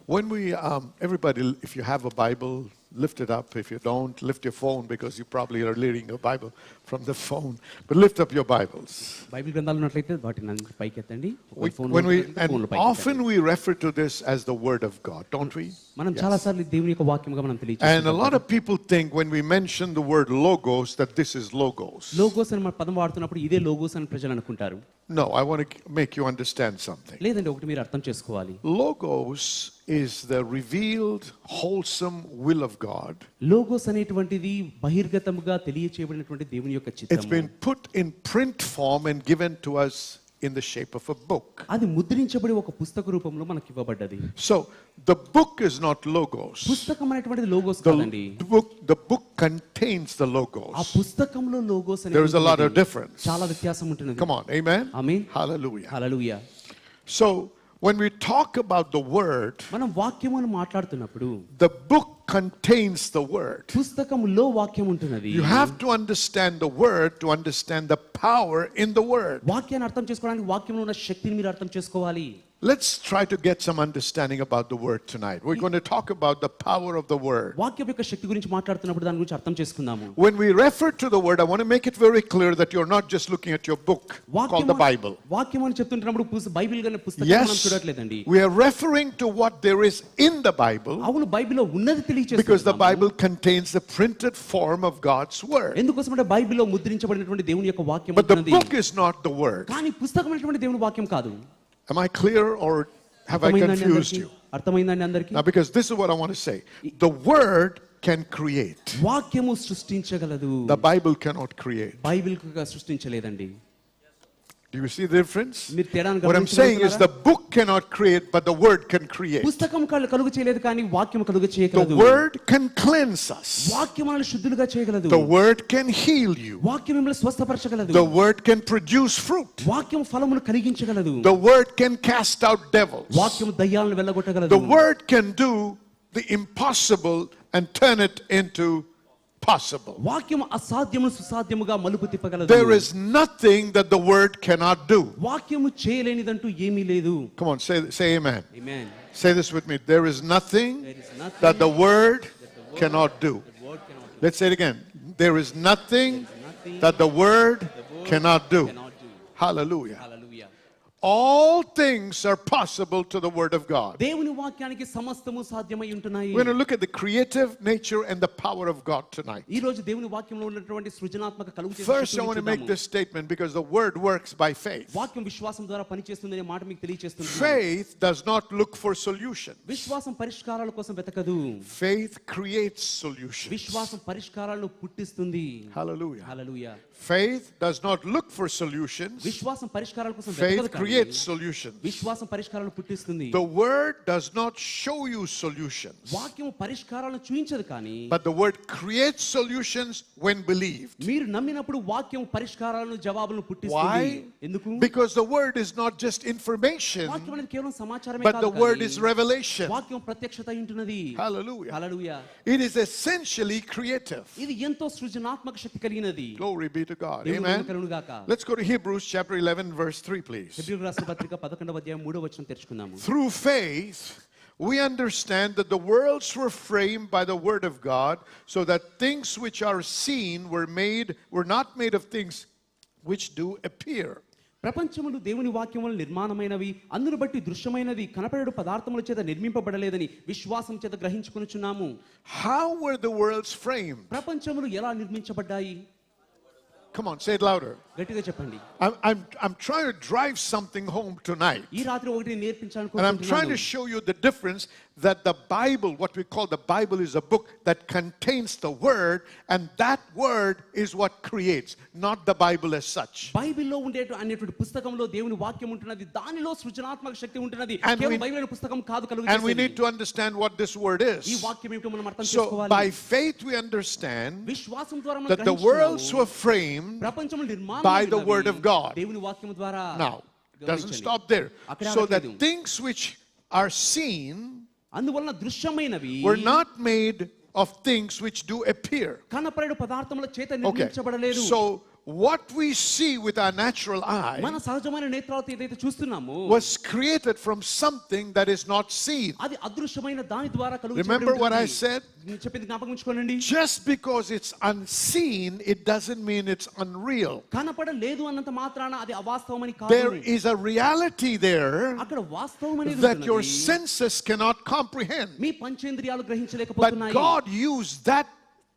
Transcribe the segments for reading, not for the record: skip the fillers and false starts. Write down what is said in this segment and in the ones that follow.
When we, everybody, if you have a Bible, lift it up. If you don't, lift your phone because you probably are reading your Bible from the phone. But lift up your Bibles. Bible గ్రంథాలు ఉన్నట్లయితే వాటిని పైకి ఎత్తండి. And often we refer to this as the Word of God, don't we? మనం చాలా సార్లు దేవుని యొక్క వాక్యముగా మనం తెలియజేస్తాం. And a lot of people think when we mention the word logos that this is logos. Logos అని మన పదం వాడుతున్నప్పుడు ఇదే లోగోస్ అని ప్రజలు అనుకుంటారు. No, I want to make you understand something. లేదండి, ఒకటి మీరు అర్థం చేసుకోవాలి. Logos is the revealed wholesome will of God. Logos అనేటువంటిది బహిర్గతముగా తెలియచేయబడినటువంటి దేవుని యొక్క చిత్తము. It's been put in print form and given to us in the shape of a book. అది ముద్రించబడి ఒక పుస్తక రూపంలో మనకి ఇవ్వబడ్డది. So the book is not logos. పుస్తకం అనేటువంటిది లోగోస్ కాదండి. The book contains the logos. ఆ పుస్తకంలో logos There is a lot of difference. చాలా వ్యత్యాసం ఉంటుంది. Come on, amen. Amen. Hallelujah. Hallelujah. So when we talk about the word, మనం వాక్యమును మాట్లాడుతున్నప్పుడు the book contains the word. పుస్తకములో వాక్యం ఉంటున్నది. You have to understand the word to understand the power in the word. వాక్యాన్ని అర్థం చేసుకోవడానికి వాక్యంలో ఉన్న శక్తిని మీరు అర్థం చేసుకోవాలి. Let's try to get some understanding about the word tonight. We're going to talk about the power of the word. వాక్యం యొక్క శక్తి గురించి మాట్లాడుతున్నప్పుడు దాని గురించి అర్థం చేసుకుందాము. When we refer to the word, I want to make it very clear that you're not just looking at your book called the Bible. వాక్యం అని చెప్తుంటున్నప్పుడు బైబిల్ గాని పుస్తకం మనం చూడట్లేదండి. We are referring to what there is in the Bible. అవును, బైబిల్లో ఉన్నది తెలియజేస్తుంది. Because the Bible contains the printed form of God's word. ఎందుకోసమంటే బైబిల్లో ముద్రించబడినటువంటి దేవుని యొక్క వాక్యం But the book is not the word. కానీ పుస్తకం అనేటువంటి దేవుని వాక్యం కాదు. Am I clear or have I confused you? అర్థమైందండి అందరికీ? Now, because this is what I want to say. The word can create. వాక్యము సృష్టించగలదు. The Bible cannot create. Bible సృష్టించలేదండి. Do you see the difference? మీరు తేడాను What I'm saying is the book cannot create, but the word can create. పుస్తకం కలుగు చేయలేదు కానీ వాక్యం కలుగు చేయగలదు. The word can cleanse us. వాక్యం మనల్ని శుద్ధులుగా చేయగలదు. The word can heal you. వాక్యం మిమ్మల్ని స్వస్థపరచగలదు. The word can produce fruit. వాక్యం ఫలమును కలిగించగలదు. The word can cast out devils. వాక్యం దయ్యాలను వెళ్ళగొట్టగలదు. The word can do the impossible and turn it into possible. వాక్యం అసాధ్యమును సుసాధ్యముగా మలుపు తిప్పగలదు. There is nothing that the word cannot do. వాక్యము చేయలేనిదంటూ ఏమీ లేదు. Come on, say amen. Amen. Say this with me. There is nothing that the word cannot do. Let's say it again. There is nothing that the word cannot do. Hallelujah. All things are possible to the word of God. దేవుని వాక్యానికి సమస్తము సాధ్యమై ఉంటున్నాయి. We're going to look at the creative nature and the power of God tonight. ఈ రోజు దేవుని వాక్యంలో ఉన్నటువంటి సృజనాత్మక కలుగు చేసే First, I want to make this statement because the word works by faith. వాక్యం విశ్వాసం ద్వారా పనిచేస్తుందనే మాట మీకు తెలియజేస్తున్నాను. Faith does not look for solutions. విశ్వాసం పరిష్కారాల కోసం వెతకదు. Faith creates solutions. విశ్వాసం పరిష్కారాలను పుట్టిస్తుంది. Hallelujah. Hallelujah. Faith does not look for solutions. విశ్వాసం పరిష్కారాల కోసం Faith వెతకదు. creates solutions. విశ్వాసం పరిష్కారాలను పుట్టిస్తుంది. The word does not show you solutions. వాక్యం పరిష్కారాలను చూపించదు కానీ But the word creates solutions when believed. మీరు నమ్మినప్పుడు వాక్యం పరిష్కారాలను జవాబులను పుట్టిస్తుంది. Why? ఎందుకు? Because the word is not just information, వాక్యం అనేది కేవలం సమాచారమే but కాదు, the word is revelation. వాక్యం ప్రత్యక్షత అయి ఉంటున్నది. Hallelujah. Hallelujah. It is essentially creative. ఇది ఎంతో సృజనాత్మక శక్తి కలిగినది. Glory be to God. దేవుని Amen. కలుగును గాక. Let's go to Hebrews chapter 11 verse 3 please. హెబ్రీయులకు రాసిన పత్రిక 11వ అధ్యాయం 3వ వచనం తెరుచుకుందాము. Through faith we understand that the worlds were framed by the word of God, so that things which are seen were not made of things which do appear. ప్రపంచములు దేవుని వాక్యం వలన నిర్మాణమైనవి, అందును బట్టి దృశ్యమైనది కనపడేడు పదార్థముల చేత నిర్మింపబడలేదని విశ్వాసం చేత గ్రహించుకొనుచున్నాము. How were the worlds framed? ప్రపంచములు ఎలా నిర్మించబడ్డాయి? Come on, say it louder. గట్టిగా చెప్పండి. I'm trying to drive something home tonight. ఈ రాత్రి ఒకటి And I'm trying to show you the difference that the Bible, what we call the Bible, is a book that contains the word, and that word is what creates, not the Bible as such. బైబిల్లో ఉండేటువంటి పుస్తకంలో దేవుని వాక్యం ఉంటున్నది, దానిలో సృజనాత్మక శక్తి ఉంటున్నది. And కేవలం బైబిల్ పుస్తకం కాదు కలుగు And we చేసేది. need to understand what this word ఈ is. వాక్యం ఏమిటో మనం అర్థం So చేసుకోవాలి. by faith we understand విశ్వాసం ద్వారా మనం that the worlds were framed ప్రపంచములు నిర్మాణం by the word of God. దేవుని వాక్యం ద్వారా. Now, doesn't stop there. అక్కడ So ఆగట్లేదు. that things which are seen అందువలన దృశ్యమైనవి were not made of things which do appear. కనపడేడు పదార్థముల చేత Okay. నిర్మించబడలేదు. So what we see with our natural eye మన సహజమైన నేత్రాలతో ఏదైతే చూస్తున్నామో was created from something that is not seen. అది అదృశ్యమైన దాని ద్వారా కలుగు Remember what I said? చెప్పింది జ్ఞాపకం ఉంచుకోనండి. Just because it's unseen, it doesn't mean it's unreal. కనపడలేదు అన్నంత మాత్రాన అది అవాస్తవమని కాదు. There is a reality there అక్కడ వాస్తవం అనేది that your senses cannot comprehend. Me పంచేంద్రియాలు But గ్రహించలేకపోతున్నాయి. God used that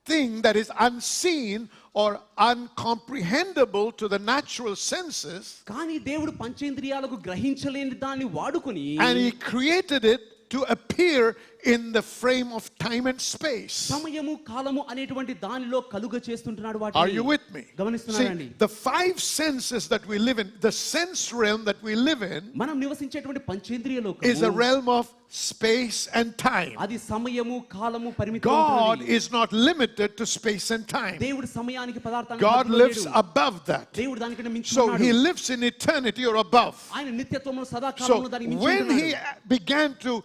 thing that is unseen or uncomprehendable to the natural senses, కానీ దేవుడు పంచేంద్రియాలకు గ్రహించలేని దాన్ని వాడుకొని and He created it to appear in the frame of time and space. సమయము కాలము అనేటువంటి దానిలో కలుగ చేస్తుంటున్నాడు వాటిని. Are you with me? గమనిస్తున్నారండి? See, the five senses that we live in, the sense realm that we live in, మనం నివసించేటువంటి పంచేంద్రియ is a లోకము realm of space and time. అది సమయము కాలము పరిమితం God is not limited to space and time. దేవుడు సమయానికి పదార్థానికి God హద్దులు lives లేడు. above that. దేవుడు దానికంటే మించి So ఉన్నాడు. He lives in eternity or above. ఆయన నిత్యత్వములో సదాకాలంలో So దానికి మించి when ఉంటున్నాడు. He began to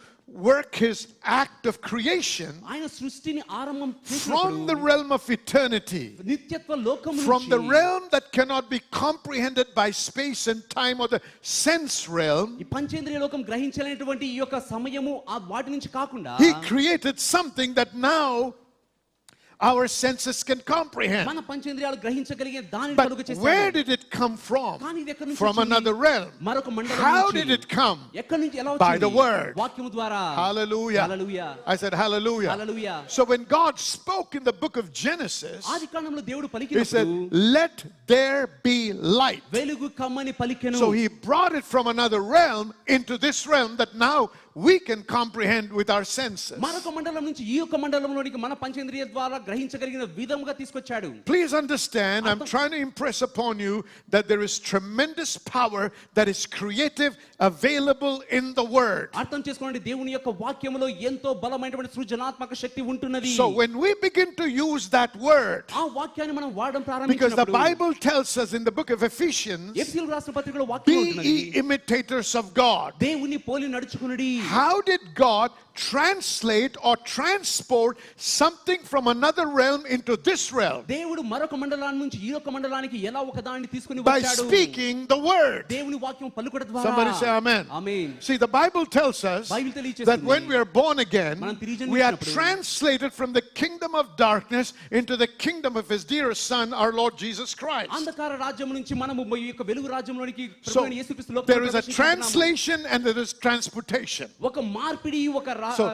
work His act of creation ఆయన సృష్టిని ఆరంభం from the చేసినప్పుడు realm of eternity, నిత్యత్వ లోకము from the నుంచి realm that cannot be comprehended by space and time or the sense realm, ఈ పంచేంద్రియ లోకం గ్రహించలేనటువంటి ఈ యొక్క సమయము ఆ వాటి నుంచి కాకుండా He created something that now our senses can comprehend. మన పంచేంద్రియాలు గ్రహించగలిగే దానిని But కలుగ where చేశాడు. did it come from? కానీ ఇది ఎక్కడి నుంచి From వచ్చింది? another realm. మరొక మండలం How నుంచి. did it come? ఎక్కడి నుంచి ఎలా By వచ్చింది? the word. వాక్యము ద్వారా. Hallelujah. Hallelujah. I said hallelujah. Hallelujah. So when God spoke in the book of Genesis, ఆదికాండంలో దేవుడు He said, పలికినప్పుడు let there be light. వెలుగు కమ్మని పలికెను. So He brought it from another realm into this realm that now we can comprehend with our senses. మరొక మండలం నుంచి ఈ యొక్క మండలంలోనికి మన పంచేంద్రియ ద్వారా గ్రహించగలిగిన విధముగా తీసుకొచ్చాడు. Please understand, I'm trying to impress upon you that there is tremendous power that is creative available in the Word. అర్థం చేసుకోండి, దేవుని యొక్క వాక్యములో ఎంతో బలమైనటువంటి సృజనాత్మక శక్తి ఉంటున్నది. So when we begin to use that Word, ఆ వాక్యాన్ని మనం వాడడం because the ప్రారంభించినప్పుడు Bible tells us in the book of Ephesians, ఎఫెసీయుల రాసిన పత్రికలో వాక్యం be ఉంటున్నది. ye imitators of God. దేవుని పోలి నడుచుకునుడి. How did God translate or transport something from another realm into this realm? దేవుడు మరొక మండలాన్ని నుంచి ఈ యొక్క మండలానికి ఎలా ఒక దాన్ని తీసుకుని By వచ్చాడు? speaking the Word. దేవుని వాక్యం పలుకుట ద్వారా. Somebody say amen. Amen. See, the Bible tells us Bible తెలియజేస్తుంది. that when we are born again, మనం తిరిగి we are జన్మించినప్పుడు translated from the kingdom of darkness into the kingdom of His dear Son, our Lord Jesus Christ. అంధకార రాజ్యం నుంచి మనము ఈ యొక్క వెలుగు రాజ్యంలోనికి So, ప్రభువైన యేసుక్రీస్తు లోకంలో there is a ప్రవేశించుతున్నాము. translation and there is transportation. ఒక మార్పిడి ఒక So,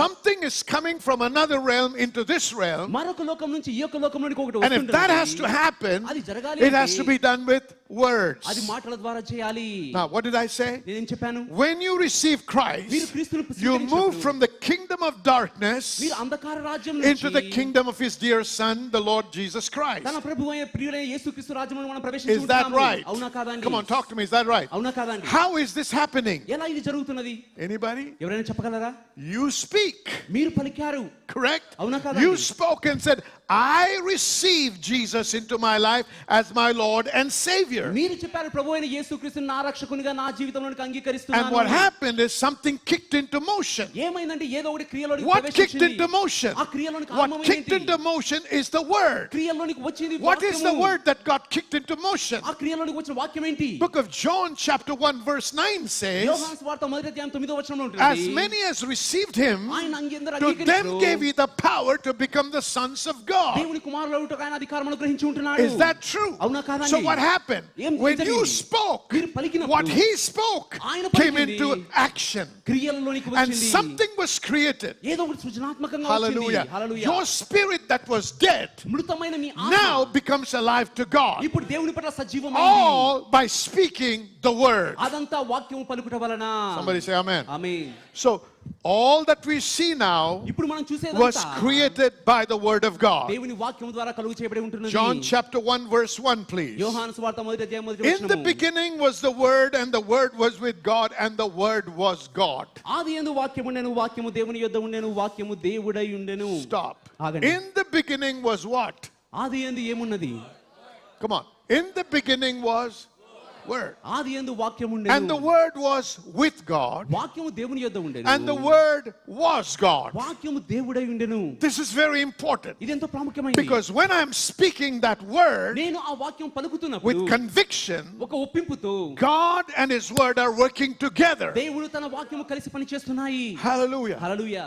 something is coming from another realm into this realm, మరొక లోకం నుంచి ఈ యొక్క లోకంలోనికి ఒకటి and if that has to వస్తుంటుంది. happen, అది జరగాలి it has to be done with words. అది మాటల ద్వారా చేయాలి. Now, what did I say? నేనేం చెప్పాను? When you receive మీరు Christ, క్రీస్తును you move స్వీకరించినప్పుడు from the kingdom of darkness మీరు అంధకార రాజ్యం into the నుంచి kingdom of His dear Son, the Lord Jesus Christ. తన ప్రభువైన ప్రియుడైన యేసుక్రీస్తు రాజ్యంలో మనం Is that ప్రవేశించుకుంటున్నాము. right? అవునా కాదండి? Come on, talk to me. Is that right? అవునా కాదండి? How is this happening? ఎలా ఇది జరుగుతున్నది? Anybody? ఎవరైనా చెప్పగలరా? You speak, మీరు పలికారు. correct? అవునా కాదండి? You spoke and said, I receive Jesus into my life as my Lord and Savior. మీరు చెప్పారు ప్రభువైన యేసుక్రీస్తుని నా రక్షకునిగా నా జీవితంలోనికి And అంగీకరిస్తున్నాను. what happened is something kicked into motion. ఏమైందంటే ఏదో ఒకటి క్రియలోనికి What kicked ప్రవేశించింది. into motion? ఆ క్రియలోనికి What ఆరంభం kicked ఏంటి? into motion is the Word. క్రియలోనికి వచ్చింది What is the వాక్యము. Word that got kicked into motion? ఆ క్రియలోనికి వచ్చిన వాక్యం ఏంటి? Book of John chapter 1 verse 9 says, యోహాను సువార్త మొదటి అధ్యాయం 9వ వచనంలో as ఉంటుంది. many as received Him, ఆయన అందరూ to them gave He the power to become the sons of God. దేవుని కుమారులు అవుటకు ఆయన అధికారమును గ్రహించి ఉంటున్నాడు. Is that true? అవునా కాదండి? So what happened? ఏం When you జరిగింది? spoke, మీరు పలికినప్పుడు what He spoke ఆయన came పలికింది into action. క్రియలలోనికి And వచ్చింది. something was created. ఏదో ఒకటి సృజనాత్మకంగా Hallelujah. వచ్చింది. హల్లెలూయా. Your spirit that was dead మృతమైన me now ఆత్మ becomes alive to God. ఇప్పుడు దేవుని పట్ల సజీవమైంది. All by speaking the Word. అదంతా వాక్యం పలుకుట వలన. Somebody say amen. Amen. So all that we see now ఇప్పుడు మనం was చూసేదంతా created by the Word of God. దేవుని వాక్యం ద్వారా కలుగు చేయబడి ఉంటున్నది. John chapter 1 verse 1 please. యోహాను సువార్త మొదటి అధ్యాయం మొదటి In the వచనము. beginning was the Word, and the Word was with God, and the Word was God. ఆదియందు వాక్యము ఉండెను, వాక్యము దేవుని యొద్ద ఉండెను, వాక్యము దేవుడై ఉండెను. Stop. ఆగండి. In the beginning was what? ఆదియందు ఏమున్నది? Come on. In the beginning was Word. ఆది యందు వాక్యం And ఉండెను the Word was with God. వాక్యము దేవుని యొద్ద ఉండెను And the Word was God. వాక్యము దేవుడై ఉండెను This is very important. ఇది ఎంతో ప్రాముఖ్యమైనది Because when I'm speaking that word నేను ఆ వాక్యం పలుకుతున్నప్పుడు with conviction, ఒక ఒప్పింపుతో God and His Word are working together. దేవుడు తన వాక్యము కలిసి పనిచేస్తున్నాయి Hallelujah. Hallelujah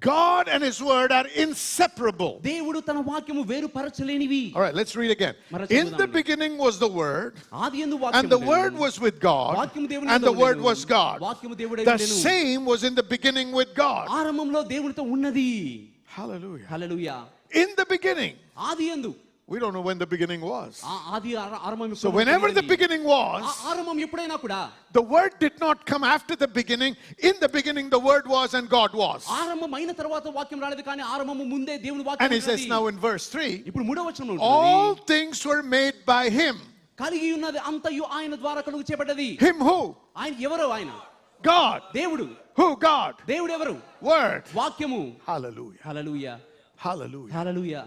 God and His Word are inseparable. దేవుడు తన వాక్యము వేరు పరచలేనివి All right, let's read again. In the beginning was the Word, ఆది యందు and వాక్యము the Word was with God, వాక్యము దేవుని and యొద్ద the Word ఉండెను. was God. వాక్యము దేవుడై The ఉండెను same was in the beginning with God. ఆరంభంలో దేవునితో ఉన్నది Hallelujah. Hallelujah In the beginning. ఆది యందు We don't know when the beginning was. ఆది ఆరంభం So whenever the beginning was, ఆరంభం ఎప్పుడైనా కూడా the Word did not come after the beginning. In the beginning, the Word was and God was. ఆరంభం అయిన తర్వాత వాక్యం రాలేదు కానీ ఆరంభము ముందే దేవుని And వాక్యం He says ఉన్నది. now in verse 3, ఇప్పుడు మూడవ వచనంలో all ఉంటున్నది things were made by Him. కలిగి ఉన్నది అంతయు ఆయన ద్వారా కలుగు చేయబడ్డది Him who? ఆయన ఎవరు ఆయన God. దేవుడు Who? God. దేవుడు ఎవరు Word. వాక్యము Hallelujah. Hallelujah Hallelujah. Hallelujah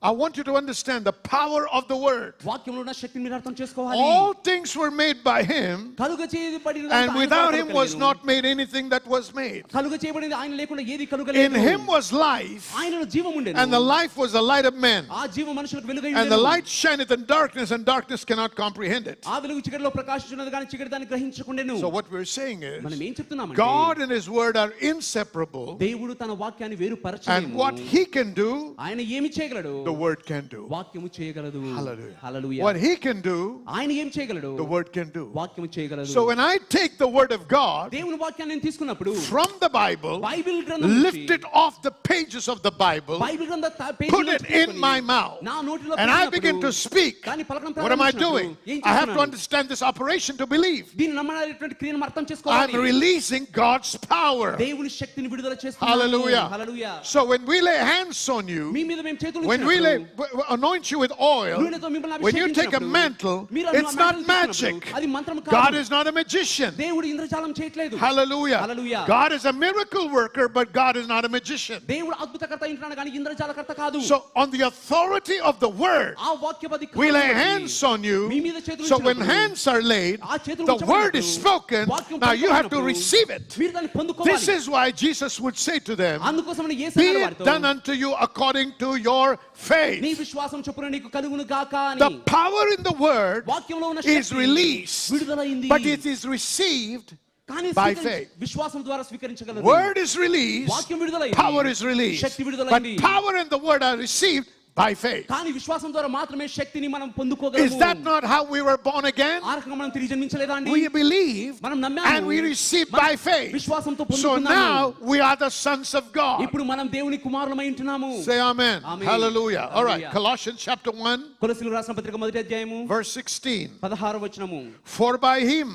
I want you to understand the power of the Word. వాక్యంలో ఉన్న శక్తిని మీరు అర్థం చేసుకోవాలి All things were made by Him, కలుగ చేయబడినది and without Him was not made anything that was made. కలుగ చేయబడినది ఆయన లేకుండా ఏది In కలుగలేదు Him was life, ఆయనలో జీవం ఉండెను and the life was the light of men. ఆ జీవం మనుషులకు వెలుగై And the ఉండెను light shineth in darkness, and darkness cannot comprehend it. ఆ వెలుగు చీకటిలో ప్రకాశించున్నది కానీ చీకటి దాన్ని గ్రహించకుండెను So what we're saying మనం is, ఏం చెప్తున్నామంటే God and His Word are inseparable, దేవుడు తన వాక్యాన్ని వేరు and పరచలేము what He can do, ఆయన ఏమి చేయగలడు the Word can do. వాక్యము చేయగలదు Hallelujah. Hallelujah What He can do, ఆయన ఏం చేయగలడు the Word can do. వాక్యము చేయగలదు So when I take the Word of God దేవుని వాక్యాన్ని నేను తీసుకున్నప్పుడు from the Bible, బైబిల్ గ్రంథం lift it off the pages of the Bible, Bible గ్రంథ put it in my mouth, నా నోటిలో and I begin to speak, దాన్ని పలకడం what am I ప్రారంభించినప్పుడు doing? ఏం I have to చేస్తున్నాను? understand this operation to believe. దీన్ని నమ్మడానికి క్రియను అర్థం I'm చేసుకోవాలి releasing God's power. దేవుని శక్తిని విడుదల చేస్తున్నాము Hallelujah. Hallelujah So when we lay hands on you, మీ మీద మేము చేతులు when we ఉంచినప్పుడు, anoint you with oil, నూనెతో మిమ్మల్ని when you take a అభిషేకించినప్పుడు, mantle, మీరు ఆ it's not మంటలు magic. తీసుకున్నప్పుడు, అది మంత్రం God కాదు is not a magician. దేవుడు ఇంద్రజాలం చేయట్లేదు Hallelujah. Hallelujah. God is a miracle worker, but God is not a magician. దేవుడు అద్భుతకర్త ఇంటున్నాడు కానీ ఇంద్రజాలకర్త కాదు So on the authority of the word, ఆ వాక్యపది we lay hands on you. మీ మీద చేతులు So when ఉంచినప్పుడు, hands are laid, ఆ చేతులు the word is ఉంచబడినప్పుడు, spoken. వాక్యం Now you have to పలుకబడినప్పుడు, receive it. మీరు దాన్ని This పొందుకోవాలి is why Jesus would say to them, అందుకోసమని యేసు be అన్నాడు it వారితో, done unto you according to your నీ faith. విశ్వాసం చొప్పున నీకు కలుగును గాక The అని power in the word వాక్యంలో ఉన్న is శక్తి released, విడుదలైంది but it is received. కానీ by స్వీకరించి- faith. విశ్వాసం ద్వారా స్వీకరించగలరు Word is released, వాక్యం విడుదలైంది power is released. Shakti But విడుదలైంది power and the word are received by faith. కానీ విశ్వాసం ద్వారా మాత్రమే శక్తిని మనం Is పొందుకోగలము that not how we were born again? ఆ రకంగా మనం తిరిగి జన్మించలేదా అండి We believe మనం నమ్మాము and we receive మనం by faith. విశ్వాసంతో So పొందుకున్నాము now we are the sons of God. ఇప్పుడు మనం దేవుని కుమారులమై ఉంటున్నాము Say amen. Amen. Hallelujah. All right. Hallelujah. Colossians chapter 1, కొలస్సీయులకు రాసిన పత్రిక మొదటి అధ్యాయము verse 16. 16వ వచనము For by him,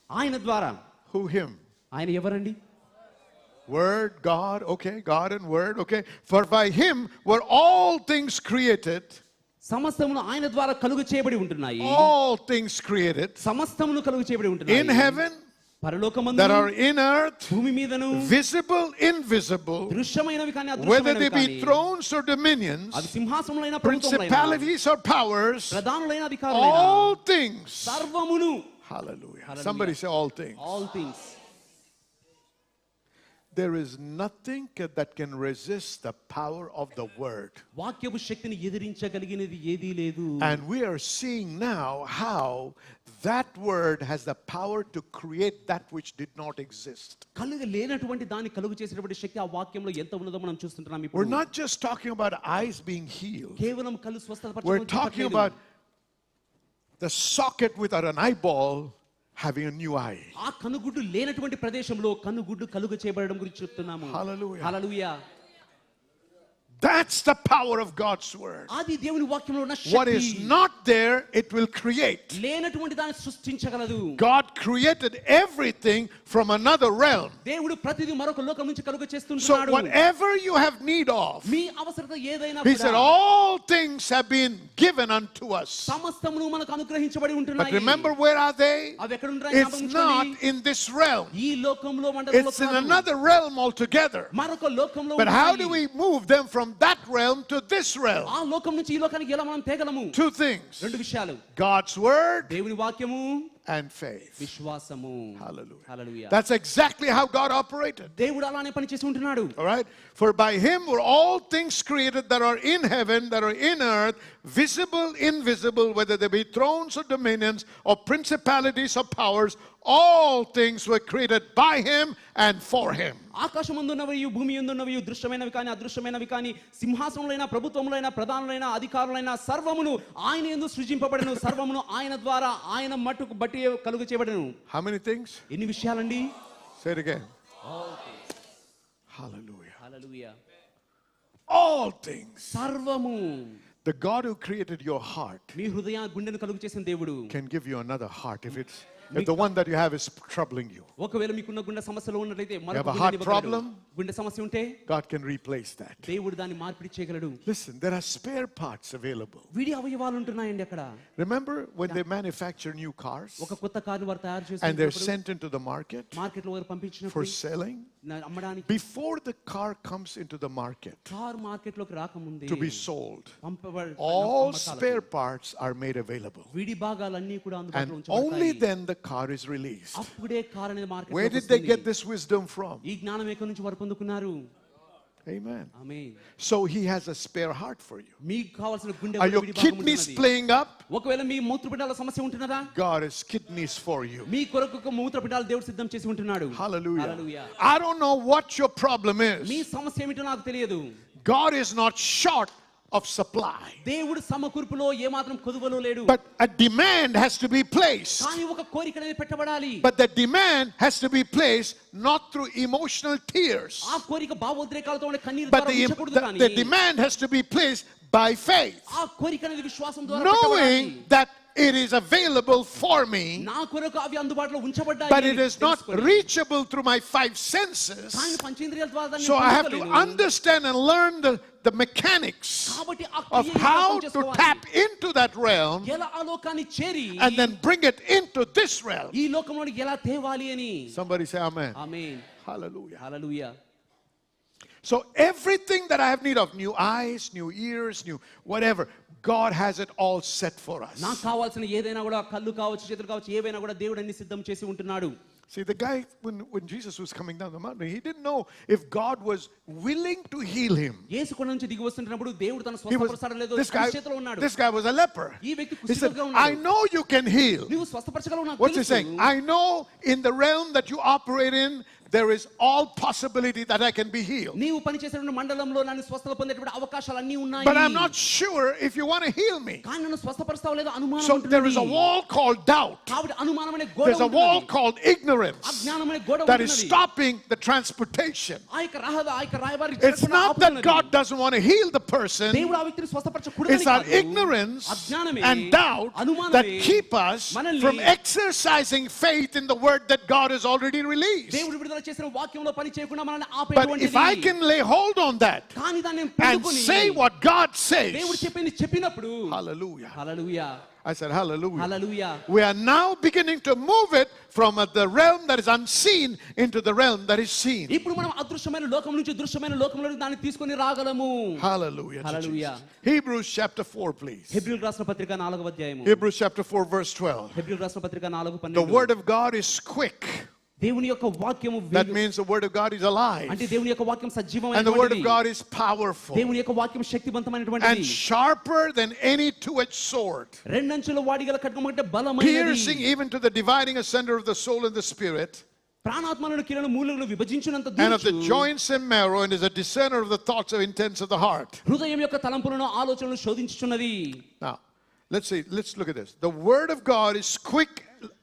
ఆయన ద్వారా who him? ఆయన ఎవరండి Word, God, okay, God and word, okay. For by him were all things created, సమస్తమును ఆయన ద్వారా కలుగు చేయబడి ఉంటున్నాయి all things created సమస్తమును కలుగు చేయబడి in ఉంటున్నాయి heaven, పరలోకమందు that are in earth, భూమి మీదను visible, invisible, దృశ్యమైనవి కానీ whether they అదృశ్యమైనవి be కానీ thrones or dominions, అవి సింహాసనములైన ప్రభుత్వములైన principalities or powers, ప్రధానులైన అధికారులైన all things. సర్వమును Hallelujah. Hallelujah. Somebody say all things. All things There is nothing that can resist the power of the word. వాక్యపు శక్తిని ఎదిరించగలిగినది ఏదీ లేదు And we are seeing now how that word has the power to create that which did not exist. కలుగ లేనటువంటి దాన్ని కలుగు చేసేటువంటి శక్తి ఆ వాక్యంలో ఎంత ఉన్నదో మనం చూస్తుంటున్నాం We're ఇప్పుడు not just talking about eyes being healed. కేవలం కళ్ళు స్వస్థత We're talking about the socket without an eyeball having a new eye. ఆ కనుగుడ్డు లేనటువంటి ప్రదేశంలో కనుగుడ్డు కలుగ చేయబడడం గురించి చెప్తున్నాము Hallelujah. Hallelujah That's the power of God's word. అది దేవుని వాక్యంలో ఉన్న What Shakti is not there, it will create. లేనటువంటి దాన్ని సృష్టించగలదు God created everything from another realm. దేవుడు ప్రతిదీ మరొక లోకం నుంచి కలుగ So చేస్తుంటాడు whatever you have need of, మీ అవసరత ఏదైనా He said, కూడా all things have been given unto us. సమస్తమును మనకు అనుగ్రహించబడి But ఉంటున్నాయి remember, where are they? అవి ఎక్కడ ఉంటాయి It's not in this realm. ఈ లోకంలో మండలంలో It's in కాదు. another realm altogether. మరొక లోకంలో But how ఉన్నాయి. do we move them from that realm to this realm? ఆ లోకం నుంచి ఈ లోకానికి ఎలా మనం తేగలము Two things. రెండు విషయాలు God's word దేవుని వాక్యము and faith. విశ్వాసము. Hallelujah. Hallelujah. That's exactly how God operated. దేవుడు అలానే పని చేసి ఉంటున్నాడు. All right? For by him were all things created that are in heaven, that are in earth, visible, invisible, whether they be thrones or dominions or principalities or powers. All things were created by him and for him. ఆకాశమందున్నవి భూమి యందున్నవి దృశ్యమైనవి కానీ అదృశ్యమైనవి కానీ సింహాసనములైన ప్రభుత్వములైన ప్రధానులైన అధికారులైన సర్వమును ఆయన యందు సృజింపబడెను. సర్వమును ఆయన ద్వారా ఆయన మట్టుకు బట్టి కలుగ చేయబడెను. How many things? ఎన్ని విషయాలండి? Say it again. Hallelujah. Hallelujah. All things. సర్వము. The God who created your heart మీ హృదయ గుండెను కలుగ చేసిన దేవుడు can give you another heart if the one that you have is troubling you. ఒకవేళ మీకున్న గుండె సమస్యలు ఉన్నట్లయితే You have a heart problem? గుండె సమస్య ఉంటే God can replace that. దేవుడు దాన్ని మార్పిడి చేయగలడు. Listen, there are spare parts available. విడి అవయవాలు ఉంటున్నాయండి అక్కడ. Remember when they manufacture new cars ఒక కొత్త కారుని వారు తయారు and they're చేసినప్పుడు sent into the market మార్కెట్లో వారు for పంపించినప్పుడు selling? అమ్మడానికి Before the car comes into the market car మార్కెట్లోకి రాకముందే to be sold, పంపబడి all spare parts are made available. విడి భాగాలన్నీ కూడా And అందుబాటులో only ఉంచబడతాయి. then the car is released. అప్పుడే కారు అనేది Where మార్కెట్లోకి did they వస్తుంది. get this wisdom from? ఈ జ్ఞానం ఎక్కడి నుంచి వారు పొందుకున్నారు? Amen. Amen. So he has a spare heart for you. మీకు కావాల్సిన గుండె Are your విడి భాగం kidneys ఉంటున్నది. playing up? ఒకవేళ మీ మూత్రపిండాల సమస్య ఉంటున్నదా? God has kidneys for you. మీ కొరకు ఒక మూత్రపిండాలు దేవుడు సిద్ధం చేసి ఉంటున్నాడు. Hallelujah. Hallelujah. I don't know what your problem me is. సమస్య ఏమిటో నాకు తెలియదు. God is not short of supply. దేవుడు సమకూర్పులో ఏమాత్రం కొదువలో లేడు. But a demand has to be placed. కానీ ఒక కోరిక అనేది పెట్టబడాలి. But the demand has to be placed not through emotional tears. ఆ కోరిక భావోద్రేకాలతో ఉండే కన్నీరు But ద్వారా ఉంచకూడదు the కానీ demand has to be placed by faith. ఆ కోరిక అనేది విశ్వాసం ద్వారా Knowing పెట్టబడాలి. that it is available for me, నా కొరకు అవి అందుబాటులో ఉంచబడ్డాయి. but it is not reachable through my five senses. కానీ పంచేంద్రియాల ద్వారా దాన్ని So I have to పొందలేను. understand and learn the mechanics కాబట్టి ఆ of క్రియని how అర్థం to చేసుకోవాలి. tap into that realm ఎలా ఆ లోకాన్ని చేరి and then bring it into this realm. ఈ లోకంలోకి ఎలా తేవాలి అని. Somebody say amen. Amen. Hallelujah. Hallelujah. So everything that I have need of, new eyes, new ears, new whatever, God has it all set for us. నాకు కావాల్సిన ఏదైనా కూడా కళ్ళు కావచ్చు చేతులు కావచ్చు ఏవైనా కూడా దేవుడు అన్ని సిద్ధం చేసి ఉంటున్నాడు. See, the guy, when Jesus was coming down the mountain, he didn't know if God was willing to heal him. యేసు కొండ నుంచి దిగి వస్తున్నప్పుడు దేవుడు తన He was, స్వస్థపరచడం లేదో this guy చేతిలో ఉన్నాడు. was a leper. ఈ వ్యక్తి He said, కుష్ఠరోగిగా ఉన్నాడు. I know you can heal. నువ్వు స్వస్థపరచగలవు నాకు What's he తెలుసు. saying? I know in the realm that you operate in, there is all possibility that I can be healed. నీవు పని చేసిన మండలంలో నన్ను స్వస్థత పొందేటువంటి అవకాశాలు అన్నీ ఉన్నాయి. But I'm not sure if you want to heal me. కానీ నన్ను స్వస్థపరుస్తావో లేదో అనుమానం So ఉంటుంది. there is a wall called doubt. కాబట్టి అనుమానమనే గోడ There's a wall ఉంటుంది. called ignorance అజ్ఞానమనే గోడ that is ఉంటుంది. stopping the transportation. ఆ యొక్క రాయబారి It's not that God doesn't want to heal the person. దేవుడు ఆ వ్యక్తిని స్వస్థపరచకూడదని It's our కాదు. ignorance అజ్ఞానమే, and doubt అనుమానమే that keep us మనల్ని from exercising faith in the word that God has already released. దేవుడు విడుదల చేసిన వాక్యంలో పని చేయకుండా మనల్ని But if I ఆపేటువంటిది. can lay hold on that కానీ దాన్ని నేను and పొందుకొని say what God దేవుడు says, చెప్పింది చెప్పినప్పుడు hallelujah. Hallelujah. I said hallelujah. Hallelujah. We are now beginning to move it from the realm that is unseen into the realm that is seen. ఇప్పుడు మనం అదృశ్యమైన లోకం నుంచి దృశ్యమైన లోకంలోకి దాన్ని తీసుకొని రాగలము. Hallelujah. to Hallelujah. Jesus. Hebrews chapter 4, please. హెబ్రీయులకు రాసిన పత్రిక 4వ అధ్యాయము. Hebrews chapter 4, verse 12. హెబ్రీయులకు రాసిన పత్రిక 4:12. The word of God is quick. దేవుని యొక్క వాక్యము That means the word of God is alive. అంటే దేవుని యొక్క వాక్యం And the word సజీవమైనటువంటిది. of God is powerful. దేవుని యొక్క వాక్యం And శక్తివంతమైనటువంటిది. sharper than any two-edged sword. రెండంచుల వాడిగల ఖడ్గం అంటే బలమైనది. Piercing even to the dividing asunder of the soul and the spirit. ప్రాణాత్మలను కీలను మూలలను విభజించునంత And of the దూరచు joints and marrow, and is a discerner of the thoughts of intents of the heart. హృదయం యొక్క తలంపులను ఆలోచనలను శోధించుచున్నది. Now, let's look at this. The word of God is quick,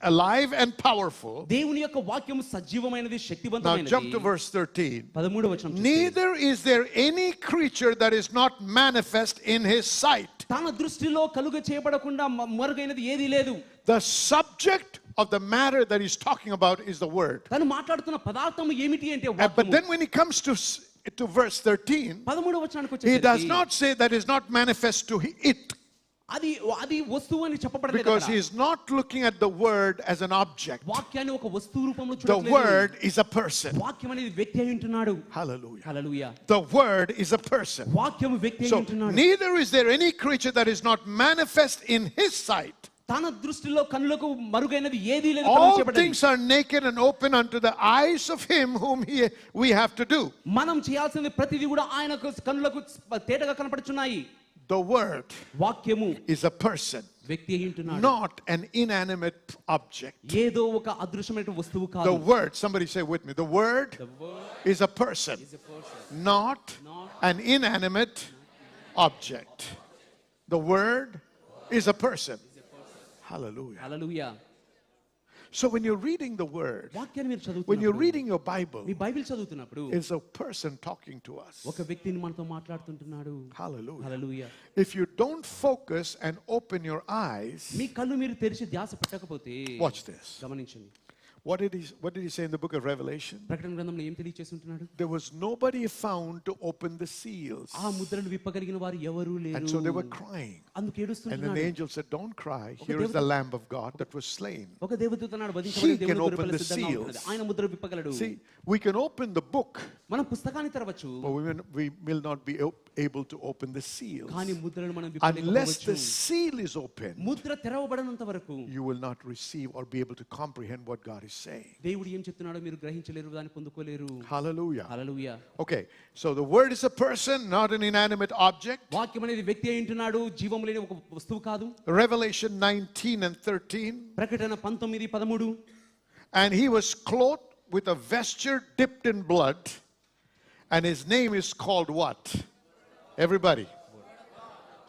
alive, and powerful. దేవుని యొక్క వాక్యం సజీవమైనది Now శక్తివంతమైనది. jump to verse 13. 13వ వచనం చూస్తే, Neither is there any creature that is not manifest in his sight. తన దృష్టిలో కలుగ చేయబడకుండా మరుగైనది ఏదీ లేదు. The subject of the matter that he's talking about is the word. తను మాట్లాడుతున్న పదార్థం ఏమిటి అంటే But వాక్యము. then when he comes to verse 13, 13వ వచనానికి he does వచ్చేసరికి not say that is not manifest to it, అది వస్తువు అని చెప్పబడలేదు because అక్కడ. he is not looking at the word as an object. వాక్యాన్ని ఒక వస్తువు రూపంలో The చూడట్లేదు. word is a person. వాక్యం అనేది వ్యక్తి అయి ఉంటున్నాడు. Hallelujah. Hallelujah. The word is a person. వాక్యం వ్యక్తి అయి So ఉంటున్నాడు. neither is there any creature that is not manifest in his sight. తన దృష్టిలో కన్నులకు మరుగైనది ఏదీ లేదు. All things are naked and open unto the eyes of him whom we have to do. మనం చేయాల్సింది ప్రతిదీ కూడా ఆయన కన్నులకు తేటగా కనపడుచున్నాయి. The word వాక్యము is a person, వ్యక్తి అయి ఉంటున్నాడు, not an inanimate object. ఏదో ఒక అదృశ్యమైన వస్తువు కాదు. The word, somebody say with me, the word is a person, not an inanimate object. The word is a person. Hallelujah. Hallelujah. So when you're reading the word, వాక్యాన్ని మీరు when you're చదువుతున్నప్పుడు, reading your Bible, me Bible చదువుతున్నప్పుడు it's a person talking to us. ఒక వ్యక్తిని మనతో మాట్లాడుతుంటున్నాడు. Hallelujah. Hallelujah. If you don't focus and open your eyes, మీ కళ్ళు మీరు తెరిచి ధ్యాస పెట్టకపోతే, watch this. గమనించండి. What did he say in the book of Revelation? ప్రకటన గ్రంథంలో ఏం తెలియజేస్తుంటున్నాడు? There was nobody found to open the seals. ఆ ముద్రను విప్పగలిగిన వారు ఎవరూ లేరు. And so they were crying. అందుకు And then the ఏడుస్తుంటున్నాడు. angel said, don't cry. Here is the Lamb of God that was slain. ఒక దేవదూత అన్నాడు, He వధించబడిన can దేవుని open గొర్రెపిల్ల the సిద్ధంగా seals. ఉన్నది. ఆయన Mudra విప్పగలడు. See, we can open the book, మనం పుస్తకాన్ని తెరవచ్చు, but we will not be able to open the seals. కానీ ముద్రను మనం Unless the విప్పలేకపోవచ్చు. seal is open, Mudra తెరవబడనంత వరకు you will not receive or be able to comprehend what God is saying. దేవుడు ఏం చెప్తున్నాడో మీరు గ్రహించలేరు, దాన్ని పొందుకోలేరు. Hallelujah. Hallelujah. Okay, so the word is a person, not an inanimate object. వాక్యం అనేది వ్యక్తి అయి ఉంటున్నాడు, జీవం లేని ఒక వస్తువు కాదు. Revelation 19 and 13. ప్రకటన 19:13. And he was clothed with a vesture dipped in blood, and his name is called what? Everybody.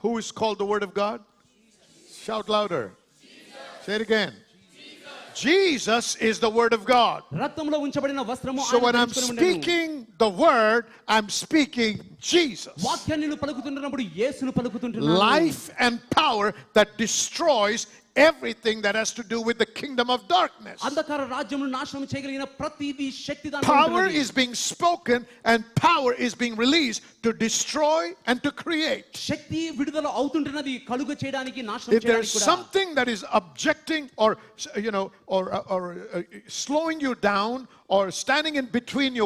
Who is called the Word of God? Shout louder. Say it again. Jesus is the Word of God. రక్తంలో ఉంచబడిన వస్త్రము So ఆయన when I'm ధరించుకొని ఉండెను. speaking the Word, I'm speaking Jesus. వాక్యాన్ని నేను పలుకుతుంటున్నప్పుడు యేసును పలుకుతుంటున్నాను. Life and power that destroys everything that has to do with the kingdom of darkness. అంధకార రాజ్యమును నాశనం చేయగలిగిన ప్రతిదీ శక్తి దానిలో Power ఉంటున్నది. is being spoken and power is being released to destroy and to create. శక్తి విడుదల అవుతుంటున్నది కలుగ చేయడానికి, నాశనం If there's చేయడానికి కూడా. something that is objecting or slowing you down or standing in between you